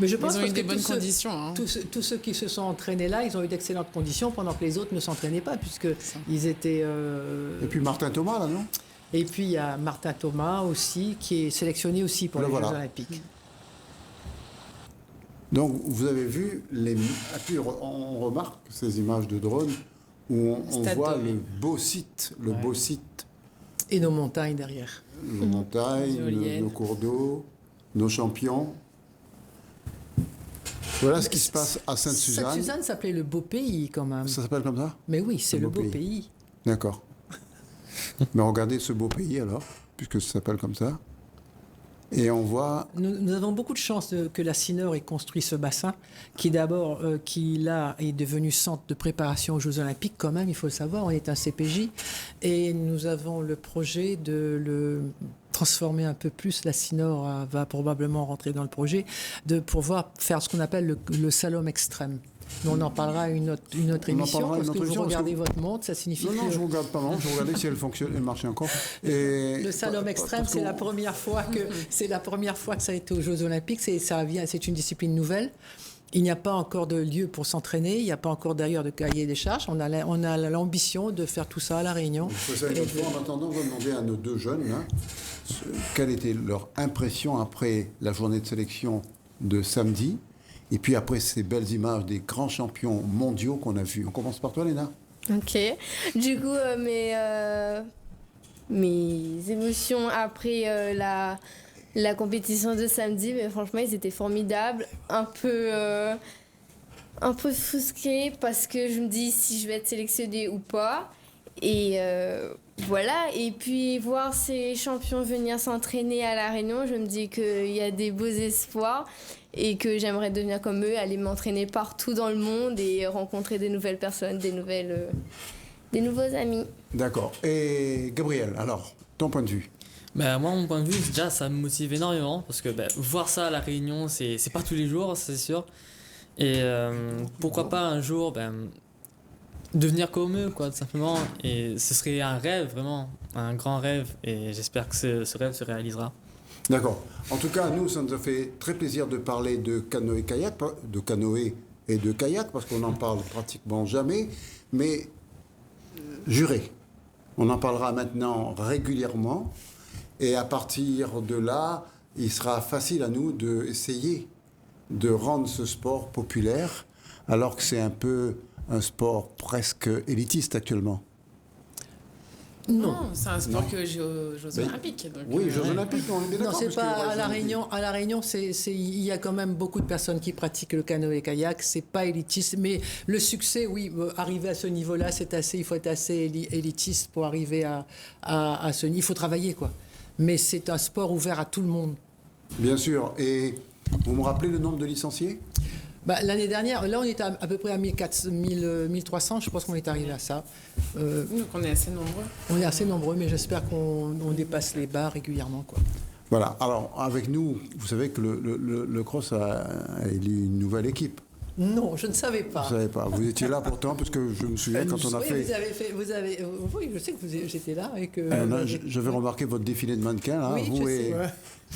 Mais je pense Ils ont eu parce des que bonnes conditions. Hein. Tous ceux qui se sont entraînés là, ils ont eu d'excellentes conditions pendant que les autres ne s'entraînaient pas, puisqu'ils étaient... Et puis Martin Thomas, là, non? Et puis il y a Martin Thomas aussi, qui est sélectionné aussi pour les Jeux Olympiques. Donc vous avez vu, et puis on remarque ces images de drone où on voit le beau site, beau site. Et nos montagnes derrière. Nos montagnes, nos cours d'eau, nos champions. Voilà ce qui se passe à Sainte-Suzanne. Sainte-Suzanne s'appelait le beau pays quand même. Ça s'appelle comme ça? Mais oui, c'est le beau pays. D'accord. Mais regardez ce beau pays alors, puisque ça s'appelle comme ça. Et on voit... Nous avons beaucoup de chance que la CINOR ait construit ce bassin, qui d'abord, qui là est devenu centre de préparation aux Jeux Olympiques, quand même, il faut le savoir, on est un CPJ, et nous avons le projet de le transformer un peu plus, la CINOR va probablement rentrer dans le projet, de pouvoir faire ce qu'on appelle le slalom extrême. Mais on en parlera une autre émission, parce que vous regardez votre montre, ça signifie Non, je ne regarde pas, non, je regardais si elle fonctionne, elle marchait encore. Et le slalom extrême, c'est la première fois que ça a été aux Jeux Olympiques, c'est une discipline nouvelle. Il n'y a pas encore de lieu pour s'entraîner, il n'y a pas encore d'ailleurs de cahier des charges. On a l'ambition de faire tout ça à La Réunion. En attendant, on va demander à nos deux jeunes quelle était leur impression après la journée de sélection de samedi. Et puis après ces belles images des grands champions mondiaux qu'on a vus. On commence par toi, Léna. Ok. Du coup, mes émotions après la compétition de samedi, mais franchement, ils étaient formidables. Un peu frustrée parce que je me dis si je vais être sélectionnée ou pas. Et voilà. Et puis voir ces champions venir s'entraîner à La Réunion, je me dis qu'il y a des beaux espoirs. Et que j'aimerais devenir comme eux, aller m'entraîner partout dans le monde et rencontrer des nouvelles personnes, des nouveaux amis. D'accord. Et Gabriel, alors, ton point de vue? Moi, mon point de vue, déjà, ça me motive énormément parce que voir ça à La Réunion, c'est pas tous les jours, c'est sûr. Et pourquoi pas un jour devenir comme eux, quoi, tout simplement. Et ce serait un rêve, vraiment, un grand rêve. Et j'espère que ce rêve se réalisera. D'accord. En tout cas, nous, ça nous a fait très plaisir de parler de canoë-kayak, de canoë et de kayak, parce qu'on n'en parle pratiquement jamais, mais juré. On en parlera maintenant régulièrement, et à partir de là, il sera facile à nous d'essayer de rendre ce sport populaire, alors que c'est un peu un sport presque élitiste actuellement. Non, c'est un sport que j'ai aux Jeux Olympiques. Donc oui, Jeux Olympiques, on est bien d'accord. Non, c'est pas à La Réunion. À La Réunion, il y a quand même beaucoup de personnes qui pratiquent le canoë-kayak. C'est pas élitiste, mais le succès, oui, arriver à ce niveau-là, il faut être assez élitiste pour arriver à ce niveau. Il faut travailler, quoi. Mais c'est un sport ouvert à tout le monde. Bien sûr. Et vous me rappelez le nombre de licenciés? L'année dernière, là on est à peu près à 1300, je pense qu'on est arrivé à ça. Donc on est assez nombreux. On est assez nombreux, mais j'espère qu'on dépasse les barres régulièrement, quoi. Voilà, alors avec nous, vous savez que le cross a élu une nouvelle équipe. Non, je ne savais pas. Vous ne savez pas. Vous étiez là pourtant, parce que je me souviens quand on a fait... Oui, je sais que j'étais là. Et que, j'avais remarqué votre défilé de mannequins, là, oui, vous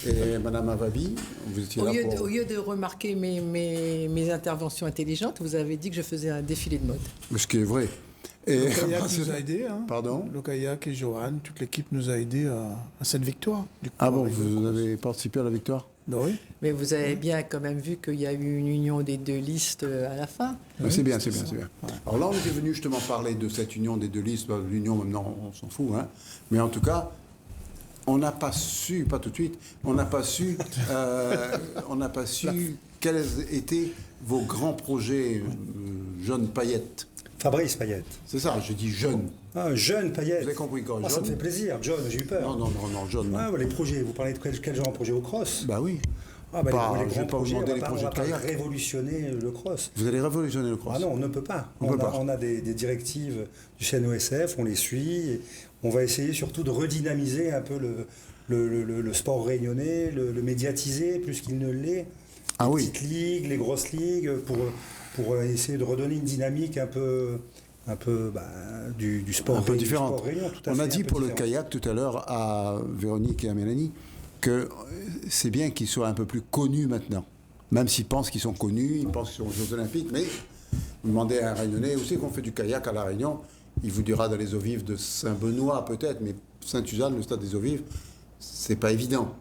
et Madame Avabi. Vous étiez là pour... Au lieu de remarquer mes interventions intelligentes, vous avez dit que je faisais un défilé de mode. Ce qui est vrai. Et le kayak nous a aidés. Hein. Pardon? Le kayak et Johan, toute l'équipe nous a aidés à cette victoire. Du coup, vous avez participé à la victoire? Oui. Mais vous avez bien quand même vu qu'il y a eu une union des deux listes à la fin. Oui, c'est bien. Ouais. Alors là, on était venu justement parler de cette union des deux listes. L'union, maintenant, on s'en fout. Hein. Mais en tout cas, on n'a pas su, pas tout de suite, on n'a pas su quels étaient vos grands projets, jeunes paillettes. Fabrice Payette. C'est ça, je dis jeune. Ah, jeune Payette. Vous avez compris quoi? Ça me fait plaisir. John, j'ai eu peur. Non, jeune. Les projets, vous parlez de quel genre de projet au cross? Bah oui. Je ne vais pas vous demander les projets de kayak. On va révolutionner le cross. Vous allez révolutionner le cross? Ah non, on ne peut pas. On a des directives du CNOSF, on les suit. Et on va essayer surtout de redynamiser un peu le sport réunionnais, le médiatiser plus qu'il ne l'est. Ah les petites ligues, les grosses ligues, pour essayer de redonner une dynamique un peu du sport, un peu différente. On a dit pour le kayak tout à l'heure à Véronique et à Mélanie que c'est bien qu'il soit un peu plus connu maintenant. Même s'ils pensent qu'ils sont connus, ils pensent qu'ils sont aux Jeux Olympiques, mais vous demandez à un Réunionnais où c'est qu'on fait du kayak à La Réunion, il vous dira dans les eaux vives de Saint-Benoît peut-être, mais Saint-Suzanne, le stade des eaux vives, c'est pas évident.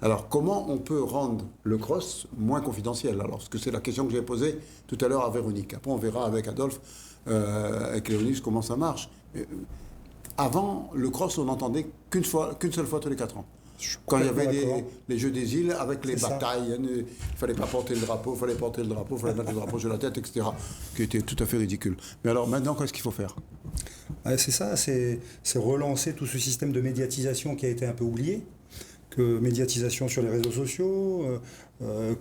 Alors comment on peut rendre le cross moins confidentiel? Alors, parce que c'est la question que j'ai posée tout à l'heure à Véronique. Après on verra avec Adolphe, avec Léonis comment ça marche. Avant, le cross, on n'entendait qu'une seule fois tous les 4 ans. Quand il y avait les Jeux des îles, avec les batailles, il ne fallait pas porter le drapeau, il fallait porter le drapeau, il fallait mettre le drapeau sur la tête, etc. Qui était tout à fait ridicule. Mais alors maintenant, qu'est-ce qu'il faut faire? C'est ça, c'est relancer tout ce système de médiatisation qui a été un peu oublié. Médiatisation sur les réseaux sociaux,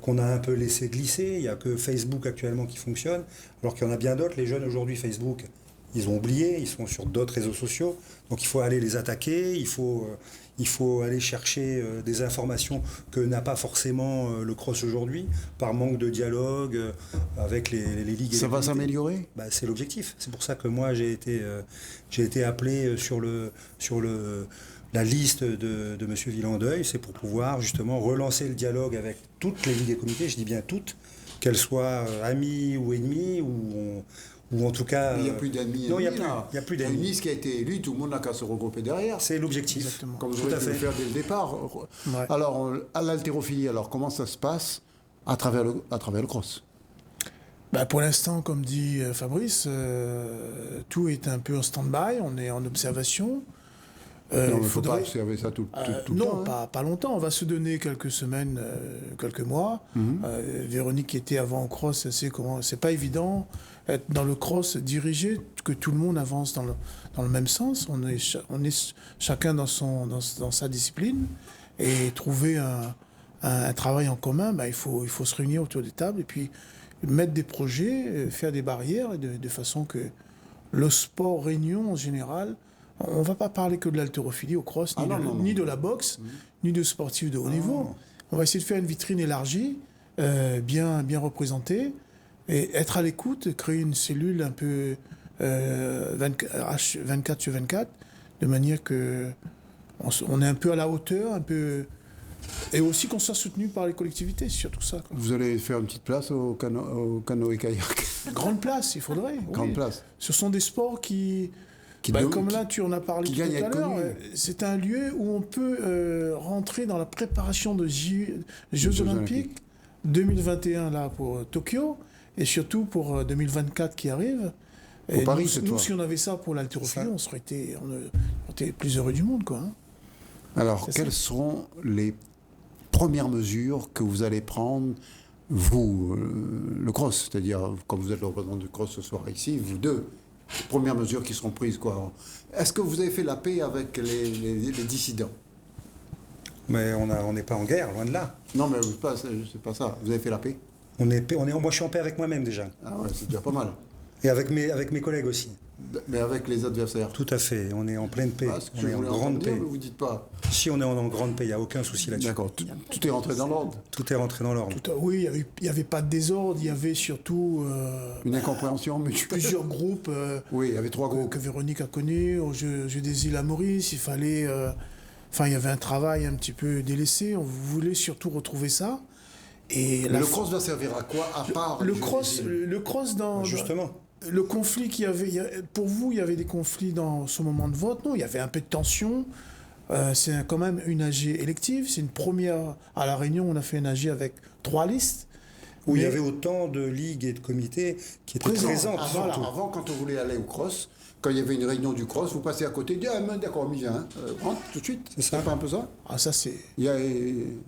qu'on a un peu laissé glisser. Il n'y a que Facebook actuellement qui fonctionne, alors qu'il y en a bien d'autres. Les jeunes aujourd'hui, Facebook, ils ont oublié, ils sont sur d'autres réseaux sociaux. Donc il faut aller les attaquer, il faut aller chercher des informations que n'a pas forcément le cross aujourd'hui, par manque de dialogue avec les ligues. Ça va s'améliorer? C'est l'objectif. C'est pour ça que moi j'ai été appelé sur la liste de M. Villandeuil, c'est pour pouvoir justement relancer le dialogue avec toutes les ligues et comités, je dis bien toutes, qu'elles soient amies ou ennemies, ou en tout cas... Il n'y a plus d'ennemis. Non, il n'y a plus d'ennemis. Il y a une liste qui a été élue, tout le monde n'a qu'à se regrouper derrière. C'est l'objectif. Exactement. Comme vous avez pu le faire dès le départ. Ouais. Alors, à l'haltérophilie, comment ça se passe à travers le cross? Pour l'instant, comme dit Fabrice, tout est un peu en stand-by, on est en observation. Non, mais il ne faut pas observer ça tout le temps. Non, pas longtemps. On va se donner quelques semaines, quelques mois. Véronique qui était avant au cross, elle sait comment. C'est pas évident être dans le cross, diriger, que tout le monde avance dans le même sens. On est chacun dans sa discipline et trouver un travail en commun. Il faut se réunir autour des tables et puis mettre des projets, faire des barrières de façon que le sport réunion en général. On ne va pas parler que de l'haltérophilie au cross, ni de la boxe, ni de sportifs de haut niveau. On va essayer de faire une vitrine élargie, bien représentée, et être à l'écoute, créer une cellule un peu 24 sur 24, de manière qu'on est un peu à la hauteur, et aussi qu'on soit soutenu par les collectivités, c'est surtout ça. Quoi. Vous allez faire une petite place au canoë kayak? Grande place, il faudrait. Grande place. Ce sont des sports comme là, tu en as parlé tout à l'heure, c'est un lieu où on peut rentrer dans la préparation de Jeux Olympiques 2021 là, pour Tokyo, et surtout pour 2024 qui arrive. Et Paris, nous, si on avait ça pour l'haltérophilie, on aurait été plus heureux du monde. Quoi, hein. Alors, quelles seront les premières mesures que vous allez prendre, vous, le cross, c'est-à-dire, comme vous êtes le représentant du cross ce soir ici, vous deux, les premières mesures qui seront prises, quoi. Est-ce que vous avez fait la paix avec les dissidents? Mais on n'est pas en guerre, loin de là. Non, mais c'est pas ça. Vous avez fait la paix? Moi, je suis en paix avec moi-même déjà. Ah ouais, c'est déjà pas mal. Et avec mes collègues aussi. Mais avec les adversaires? Tout à fait. On est en pleine paix. On est en grande paix. Mais vous dites pas. Si, on est en grande paix. Il n'y a aucun souci là-dessus. D'accord. Tout est rentré dans l'ordre? Tout est rentré dans l'ordre. Oui, il n'y avait pas de désordre. Il y avait surtout... une incompréhension mutuelle. Plusieurs groupes. Oui, il y avait 3 groupes. Que Véronique a connus. Au Jeu des îles à Maurice, il fallait... il y avait un travail un petit peu délaissé. On voulait surtout retrouver ça. Mais le cross va servir à quoi, à part le cross dans... Justement. Le conflit qu'il y avait... Pour vous, il y avait des conflits dans ce moment de vote? Non, il y avait un peu de tension. C'est quand même une AG élective. C'est une première... À La Réunion, on a fait une AG avec 3 listes. Où il y avait autant de ligues et de comités qui étaient présents. Avant, quand on voulait aller au cross, quand il y avait une réunion du cross, vous passez à côté, dites d'accord, mis un, rentre tout de suite. C'est pas un peu ça? Ça c'est.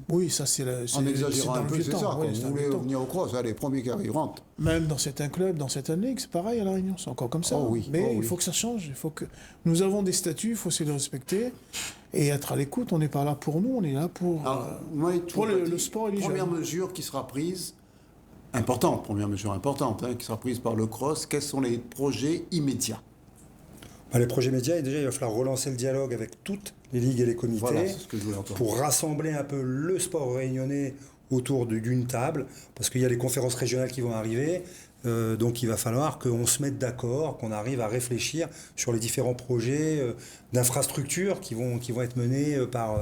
Oui, ça c'est. En exagérant un peu, c'est ça. Quand vous voulez venir au cross, allez, premier qui arrive, rentre. Même dans certains clubs, dans certaines ligues, c'est pareil à La Réunion, c'est encore comme ça. Mais il faut que ça change. Il faut que nous avons des statuts, il faut essayer de les respecter et être à l'écoute. On n'est pas là pour nous, on est là pour le sport et les jeunes. Première mesure qui sera prise. Première mesure importante, qui sera prise par le cross. Quels sont les projets immédiats? Les projets médias, déjà, il va falloir relancer le dialogue avec toutes les ligues et les comités, voilà, c'est ce que je voulais entendre, pour rassembler un peu le sport réunionnais autour d'une table, parce qu'il y a les conférences régionales qui vont arriver. Donc il va falloir qu'on se mette d'accord, qu'on arrive à réfléchir sur les différents projets d'infrastructures qui vont être menés par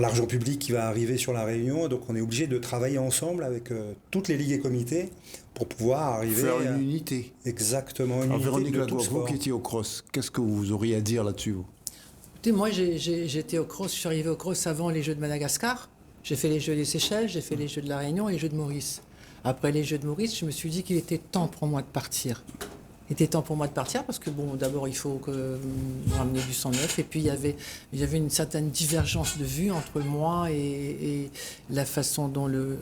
l'argent public qui va arriver sur la Réunion. Donc on est obligé de travailler ensemble avec toutes les ligues et comités pour pouvoir arriver faire une unité. Exactement, une Alors, unité Véronique de tout Ladois, le vous sport. qui étiez au cross, qu'est-ce que vous auriez à dire là-dessus, vous? Écoutez, moi, j'étais au cross, je suis arrivé au cross avant les Jeux de Madagascar. J'ai fait les Jeux des Seychelles, j'ai fait les Jeux de la Réunion et les Jeux de Maurice. Après les Jeux de Maurice, je me suis dit qu'il était temps pour moi de partir. Il était temps pour moi de partir parce que, bon, d'abord, il faut ramener du sang neuf. Et puis, il y avait une certaine divergence de vue entre moi et la façon dont le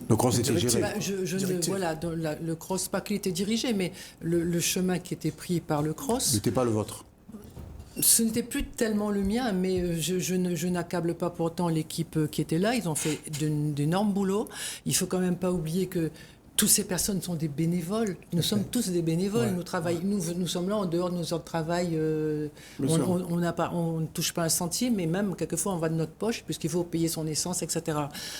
cross était géré. Le cross, pas qu'il était dirigé, mais le chemin qui était pris par le cross. N'était pas le vôtre. Ce n'était plus tellement le mien, mais je n'accable pas pourtant l'équipe qui était là. Ils ont fait d'énormes boulots. Il ne faut quand même pas oublier que toutes ces personnes sont des bénévoles. Nous sommes tous des bénévoles. Ouais. Nous sommes là en dehors de nos heures de travail. On ne touche pas un centime, mais même quelquefois on va de notre poche puisqu'il faut payer son essence, etc.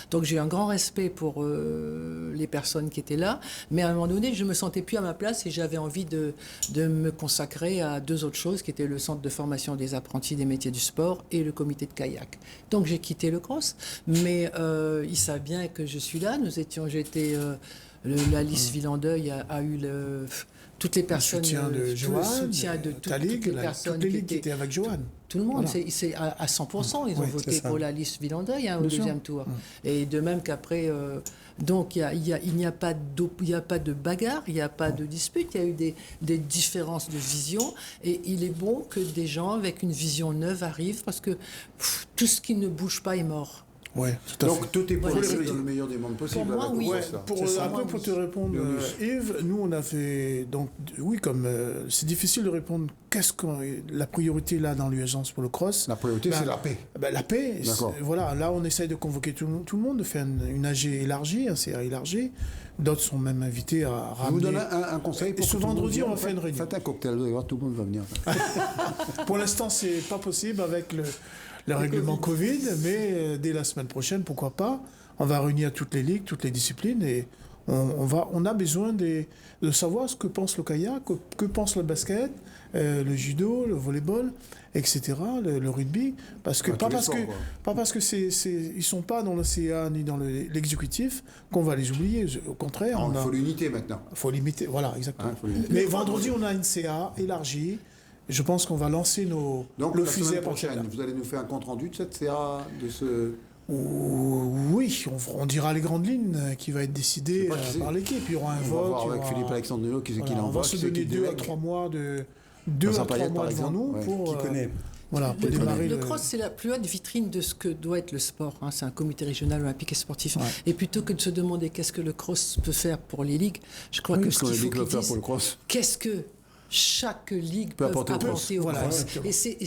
Donc j'ai un grand respect pour les personnes qui étaient là. Mais à un moment donné, je me sentais plus à ma place et j'avais envie de me consacrer à deux autres choses qui étaient le centre de formation des apprentis des métiers du sport et le comité de kayak. Donc j'ai quitté le cross. Mais ils savent bien que je suis là. La liste Villandeuil a eu toutes les personnes, le soutien de Johan, toutes les personnes toutes les ligues qui étaient avec Johan. Tout le monde, Voilà. c'est à 100%. Ils ont voté pour la liste Villandeuil au deuxième tour. Et de même qu'après, donc il n'y a pas de bagarre, il n'y a pas de dispute, il y a eu des différences de vision. Et il est bon que des gens avec une vision neuve arrivent parce que tout ce qui ne bouge pas est mort. Ouais, tout à fait. Donc tout est possible dans le meilleur des mondes possible. Pour moi, oui. Pour te répondre, Yves, nous on a fait donc oui, comme c'est difficile de répondre. Qu'est-ce que la priorité là dans l'urgence pour le cross? La priorité, c'est la paix. La paix. Voilà, là on essaye de convoquer tout le monde, de faire une AG élargie, un CA élargi. D'autres sont même invités à ramener. Je vous donne un conseil. Et ce vendredi, on va faire une réunion. Faites un cocktail, vous allez voir, tout le monde va venir. Pour l'instant, c'est pas possible avec le règlement Covid, mais dès la semaine prochaine, pourquoi pas, on va réunir toutes les ligues, toutes les disciplines et on a besoin de savoir ce que pense le kayak, que pense le basket, le judo, le volleyball, etc., le rugby, parce que pas parce que ils sont pas dans le CA ni dans l'exécutif qu'on va les oublier. Au contraire, il faut l'unité maintenant. Il faut limiter, voilà, exactement. Mais vendredi, on a une CA élargie. Je pense qu'on va lancer Donc, le la fusée semaine prochaine, vous allez nous faire un compte-rendu de cette CA, de ce... Oui, on dira les grandes lignes qui va être décidé par l'équipe. Il y aura un vote. On va voir avec Philippe Alexandre qui l'envoie. On va se donner 2 à 3 mois devant nous pour démarrer. Le cross, c'est la plus haute vitrine de ce que doit être le sport. C'est un comité régional olympique et sportif. Ouais. Et plutôt que de se demander qu'est-ce que le cross peut faire pour les ligues, je crois que ce qu'il faut qu'ils disent, qu'est-ce que chaque ligue peut apporter au cross. Et c'est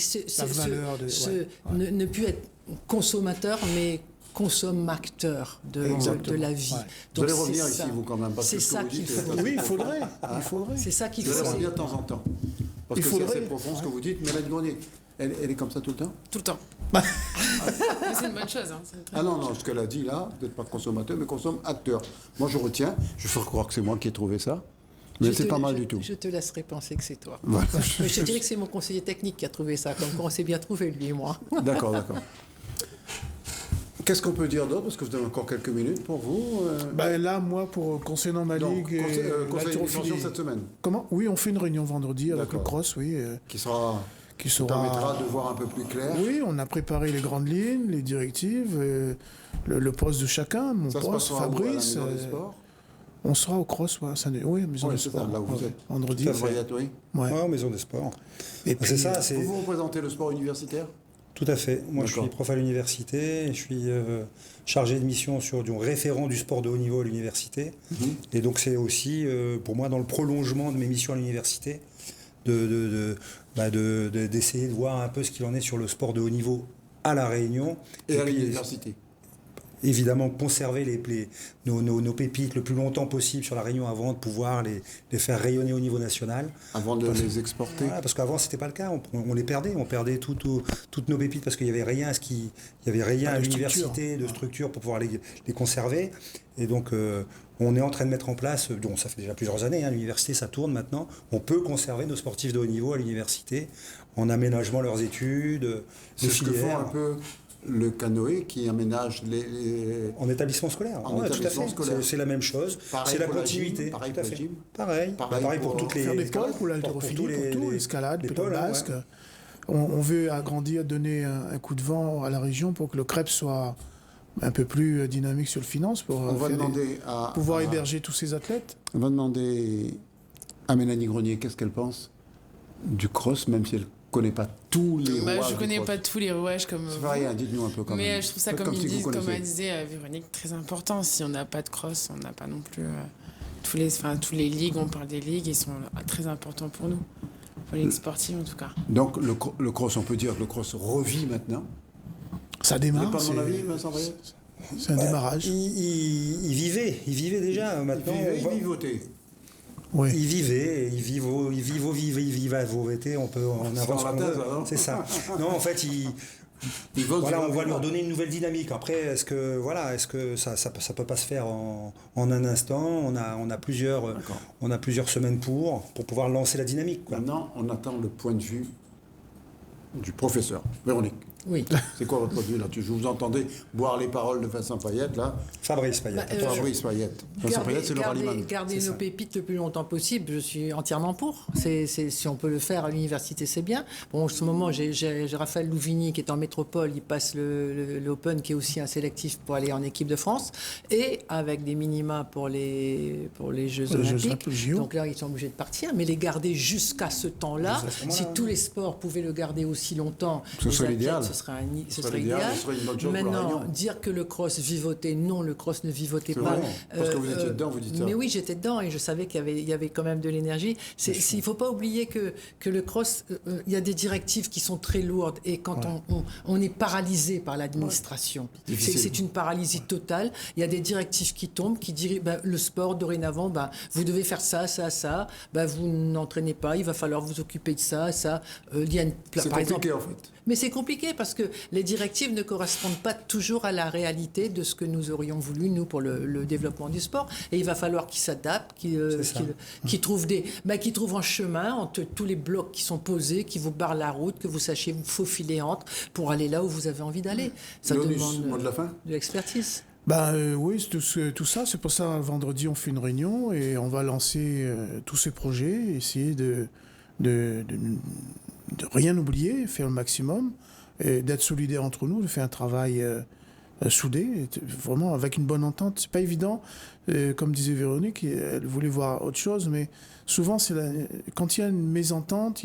ne plus être consommateur, mais consommateur de la vie. Ouais. Vous allez revenir ici, vous, quand même. C'est ça qu'il faut. Oui, il faudrait. C'est ça qu'il faut. Vous allez revenir de temps en temps. Parce que c'est assez profond ce que vous dites. Mais la Grenier, elle est comme ça tout le temps? Tout le temps. Mais c'est une bonne chose. Non, ce qu'elle a dit là, vous n'êtes pas consommateur, mais consomme-acteur. Moi, je retiens. Je vais faire croire que c'est moi qui ai trouvé ça. Mais c'est pas mal du tout. Je te laisserai penser que c'est toi. Voilà. Mais je te dirais que c'est mon conseiller technique qui a trouvé ça. Comme quoi on s'est bien trouvé, lui et moi. D'accord. Qu'est-ce qu'on peut dire d'autre? Parce que vous avez encore quelques minutes pour vous. Là, moi, concernant ma ligue... conseil d'expansion cette semaine. Comment? Oui, on fait une réunion vendredi avec le cross, oui. Qui permettra de voir un peu plus clair. Oui, on a préparé les grandes lignes, les directives, le poste de chacun, mon poste, Fabrice. On sera au cross, oui, Maison des Sports. Là où vous êtes. Vendredi. Ouais, Maison des Sports. Et puis, vous représentez le sport universitaire? Tout à fait. Moi, je suis prof à l'université. Je suis chargé de mission du référent du sport de haut niveau à l'université. Et donc, c'est aussi, pour moi, dans le prolongement de mes missions à l'université, d'essayer de voir un peu ce qu'il en est sur le sport de haut niveau à La Réunion. Et à l'université. évidemment conserver nos pépites le plus longtemps possible sur la Réunion avant de pouvoir les faire rayonner au niveau national. Avant de les exporter. Voilà, parce qu'avant, c'était pas le cas. On les perdait. On perdait toutes nos pépites parce qu'il n'y avait rien à l'université de structure pour pouvoir les conserver. Et donc, on est en train de mettre en place, donc ça fait déjà plusieurs années, l'université, ça tourne maintenant. On peut conserver nos sportifs de haut niveau à l'université en aménagement leurs études, C'est ce que font un peu le canoë qui aménage en établissement scolaire. En établissement scolaire. C'est la même chose. C'est la continuité. Gym, pareil tout à pour fait. le gym. Pareil pour toutes les... Faire des pôles pour l'haltérophilie, pour tout, l'escalade, le basque. On veut agrandir, donner un coup de vent à la région pour que le CREP soit un peu plus dynamique sur le finance, pour pouvoir héberger tous ces athlètes. On va demander à Mélanie Grenier qu'est-ce qu'elle pense du cross, même si elle ne connaît pas tous les rouages. Je ne connais pas tous les rouages comme c'est pas rien, dites-nous un peu quand même. Mais je trouve ça, comme elle disait Véronique, très important. Si on n'a pas de cross, on n'a pas non plus... tous les ligues, on parle des ligues, ils sont très importants pour nous. Pour les sportifs en tout cas. Donc le cross, on peut dire que le cross revit maintenant. Ça démarre. C'est pas mon avis, Vincent Payette. C'est un démarrage. Il vivait déjà. Maintenant, il vivotait. Oui. Il vivent à Vauveté, on peut en avoir la thèse, c'est ça. Non, en fait, on va leur donner une nouvelle dynamique. Après, est-ce que ça peut pas se faire en un instant? On a plusieurs semaines pour pouvoir lancer la dynamique. Quoi. Maintenant, on attend le point de vue du professeur. Véronique. Oui. C'est quoi votre produit là? Je vous entendais boire les paroles de Vincent Payette là. Fabrice Payette. Fabrice Payette. Vincent Payette, c'est le ralliement. Garder nos pépites le plus longtemps possible, je suis entièrement pour. Si on peut le faire à l'université, c'est bien. Bon, en ce moment, j'ai Raphaël Louvigny qui est en métropole, il passe l'Open qui est aussi un sélectif pour aller en équipe de France et avec des minima pour les Jeux Olympiques. Donc là, ils sont obligés de partir, mais les garder jusqu'à ce temps-là, si tous les sports pouvaient le garder aussi longtemps, ce serait l'idéal. Ce serait idéal. Maintenant, dire que le cross vivotait, non, le cross ne vivotait pas. Vrai, parce que vous étiez dedans, vous dites ça. Mais oui, j'étais dedans et je savais qu'il y avait quand même de l'énergie. Il ne faut pas oublier que le cross, il y a des directives qui sont très lourdes et quand on est paralysé par l'administration, c'est une paralysie totale. Il y a des directives qui tombent, qui disent le sport, dorénavant, vous devez faire ça, ça, ça. Vous n'entraînez pas, il va falloir vous occuper de ça, ça. Il y a c'est par compliqué exemple, en fait. Mais c'est compliqué parce que les directives ne correspondent pas toujours à la réalité de ce que nous aurions voulu, nous, pour le développement du sport. Et il va falloir qu'ils s'adaptent, qu'ils trouvent un chemin entre tous les blocs qui sont posés, qui vous barrent la route, que vous sachiez vous faufiler entre pour aller là où vous avez envie d'aller. Ça demande mot de la fin. De l'expertise. Oui, tout ça. C'est pour ça, vendredi, on fait une réunion et on va lancer tous ces projets, essayer de rien oublier, faire le maximum, et d'être solidaires entre nous, de faire un travail soudé, vraiment avec une bonne entente. C'est pas évident, comme disait Véronique, elle voulait voir autre chose, mais souvent, quand il y a une mésentente,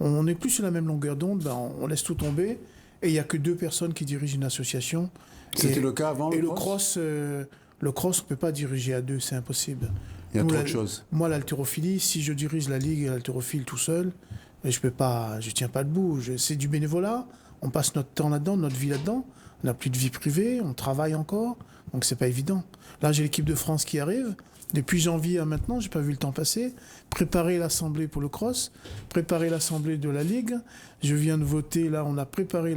on n'est plus sur la même longueur d'onde, on laisse tout tomber, et il n'y a que 2 personnes qui dirigent une association. C'était le cas avant le cross, on ne peut pas diriger à 2, c'est impossible. Il y a trop de choses. Moi, l'haltérophilie, si je dirige la ligue haltérophile tout seul, je tiens pas debout. C'est du bénévolat. On passe notre temps là-dedans, notre vie là-dedans. On n'a plus de vie privée, on travaille encore. Donc c'est pas évident. Là, j'ai l'équipe de France qui arrive. Depuis janvier à maintenant, j'ai pas vu le temps passer. Préparer l'assemblée pour le cross, préparer l'assemblée de la ligue. Je viens de voter. Là, on a préparé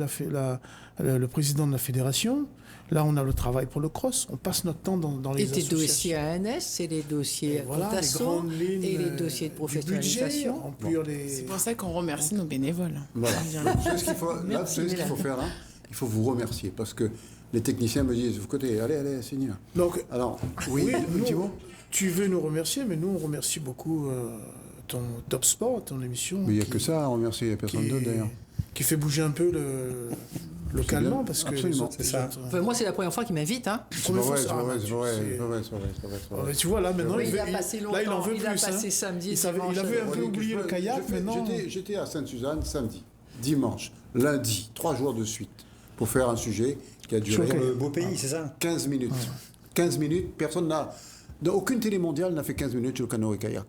le président de la fédération. Là, on a le travail pour le cross. On passe notre temps dans les associations. Et des dossiers ANS, c'est les dossiers Contasso, et les dossiers de professionnalisation. C'est pour ça qu'on remercie nos bénévoles. Voilà. C'est ce qu'il faut faire là. Il faut vous remercier parce que les techniciens me disent, vous côté, allez, signez. Donc, alors, oui, un petit mot. Tu veux nous remercier, mais nous, on remercie beaucoup ton Top Sport, ton émission. Mais il n'y a que ça à remercier, il n'y a personne d'autre d'ailleurs. Qui fait bouger un peu localement, parce que c'est ça. Moi, c'est la première fois qu'il m'invite. C'est vrai. Tu vois, là, maintenant, il a passé longtemps. Là, il en veut plus. Il a passé samedi. Il avait un peu oublié le kayak, maintenant. J'étais à Sainte-Suzanne samedi, dimanche, lundi, 3 jours de suite, pour faire un sujet qui a duré... le beau pays, c'est ça 15 minutes. 15 minutes, aucune télé mondiale n'a fait 15 minutes sur le canoë-kayak.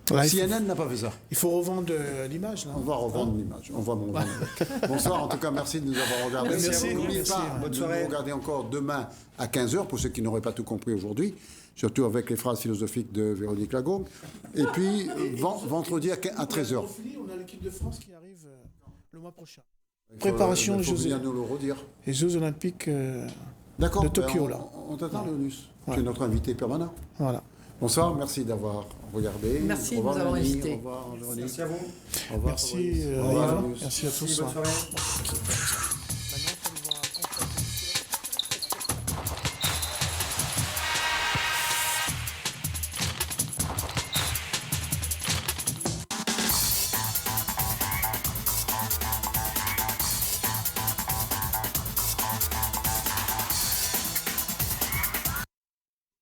Voilà, CNN n'a pas fait ça. Il faut revendre l'image. Là. On va revendre l'image. On va m'en vendre. Bonsoir, en tout cas, merci de nous avoir regardé. Merci. N'oubliez pas de nous regarder encore demain à 15h, pour ceux qui n'auraient pas tout compris aujourd'hui, surtout avec les phrases philosophiques de Véronique Lagongue. Et puis, vendredi à 13h. On a l'équipe de France qui arrive le mois prochain. Préparation aux Jeux Olympiques de Tokyo. Là. On t'attend, Léonus. Tu es notre invité permanent. Voilà. Bonsoir, merci d'avoir regardé. Merci de nous avoir invités. Au revoir, Véronique. Merci à vous. Au revoir, Merci, au revoir, merci à tous. Bonne soirée.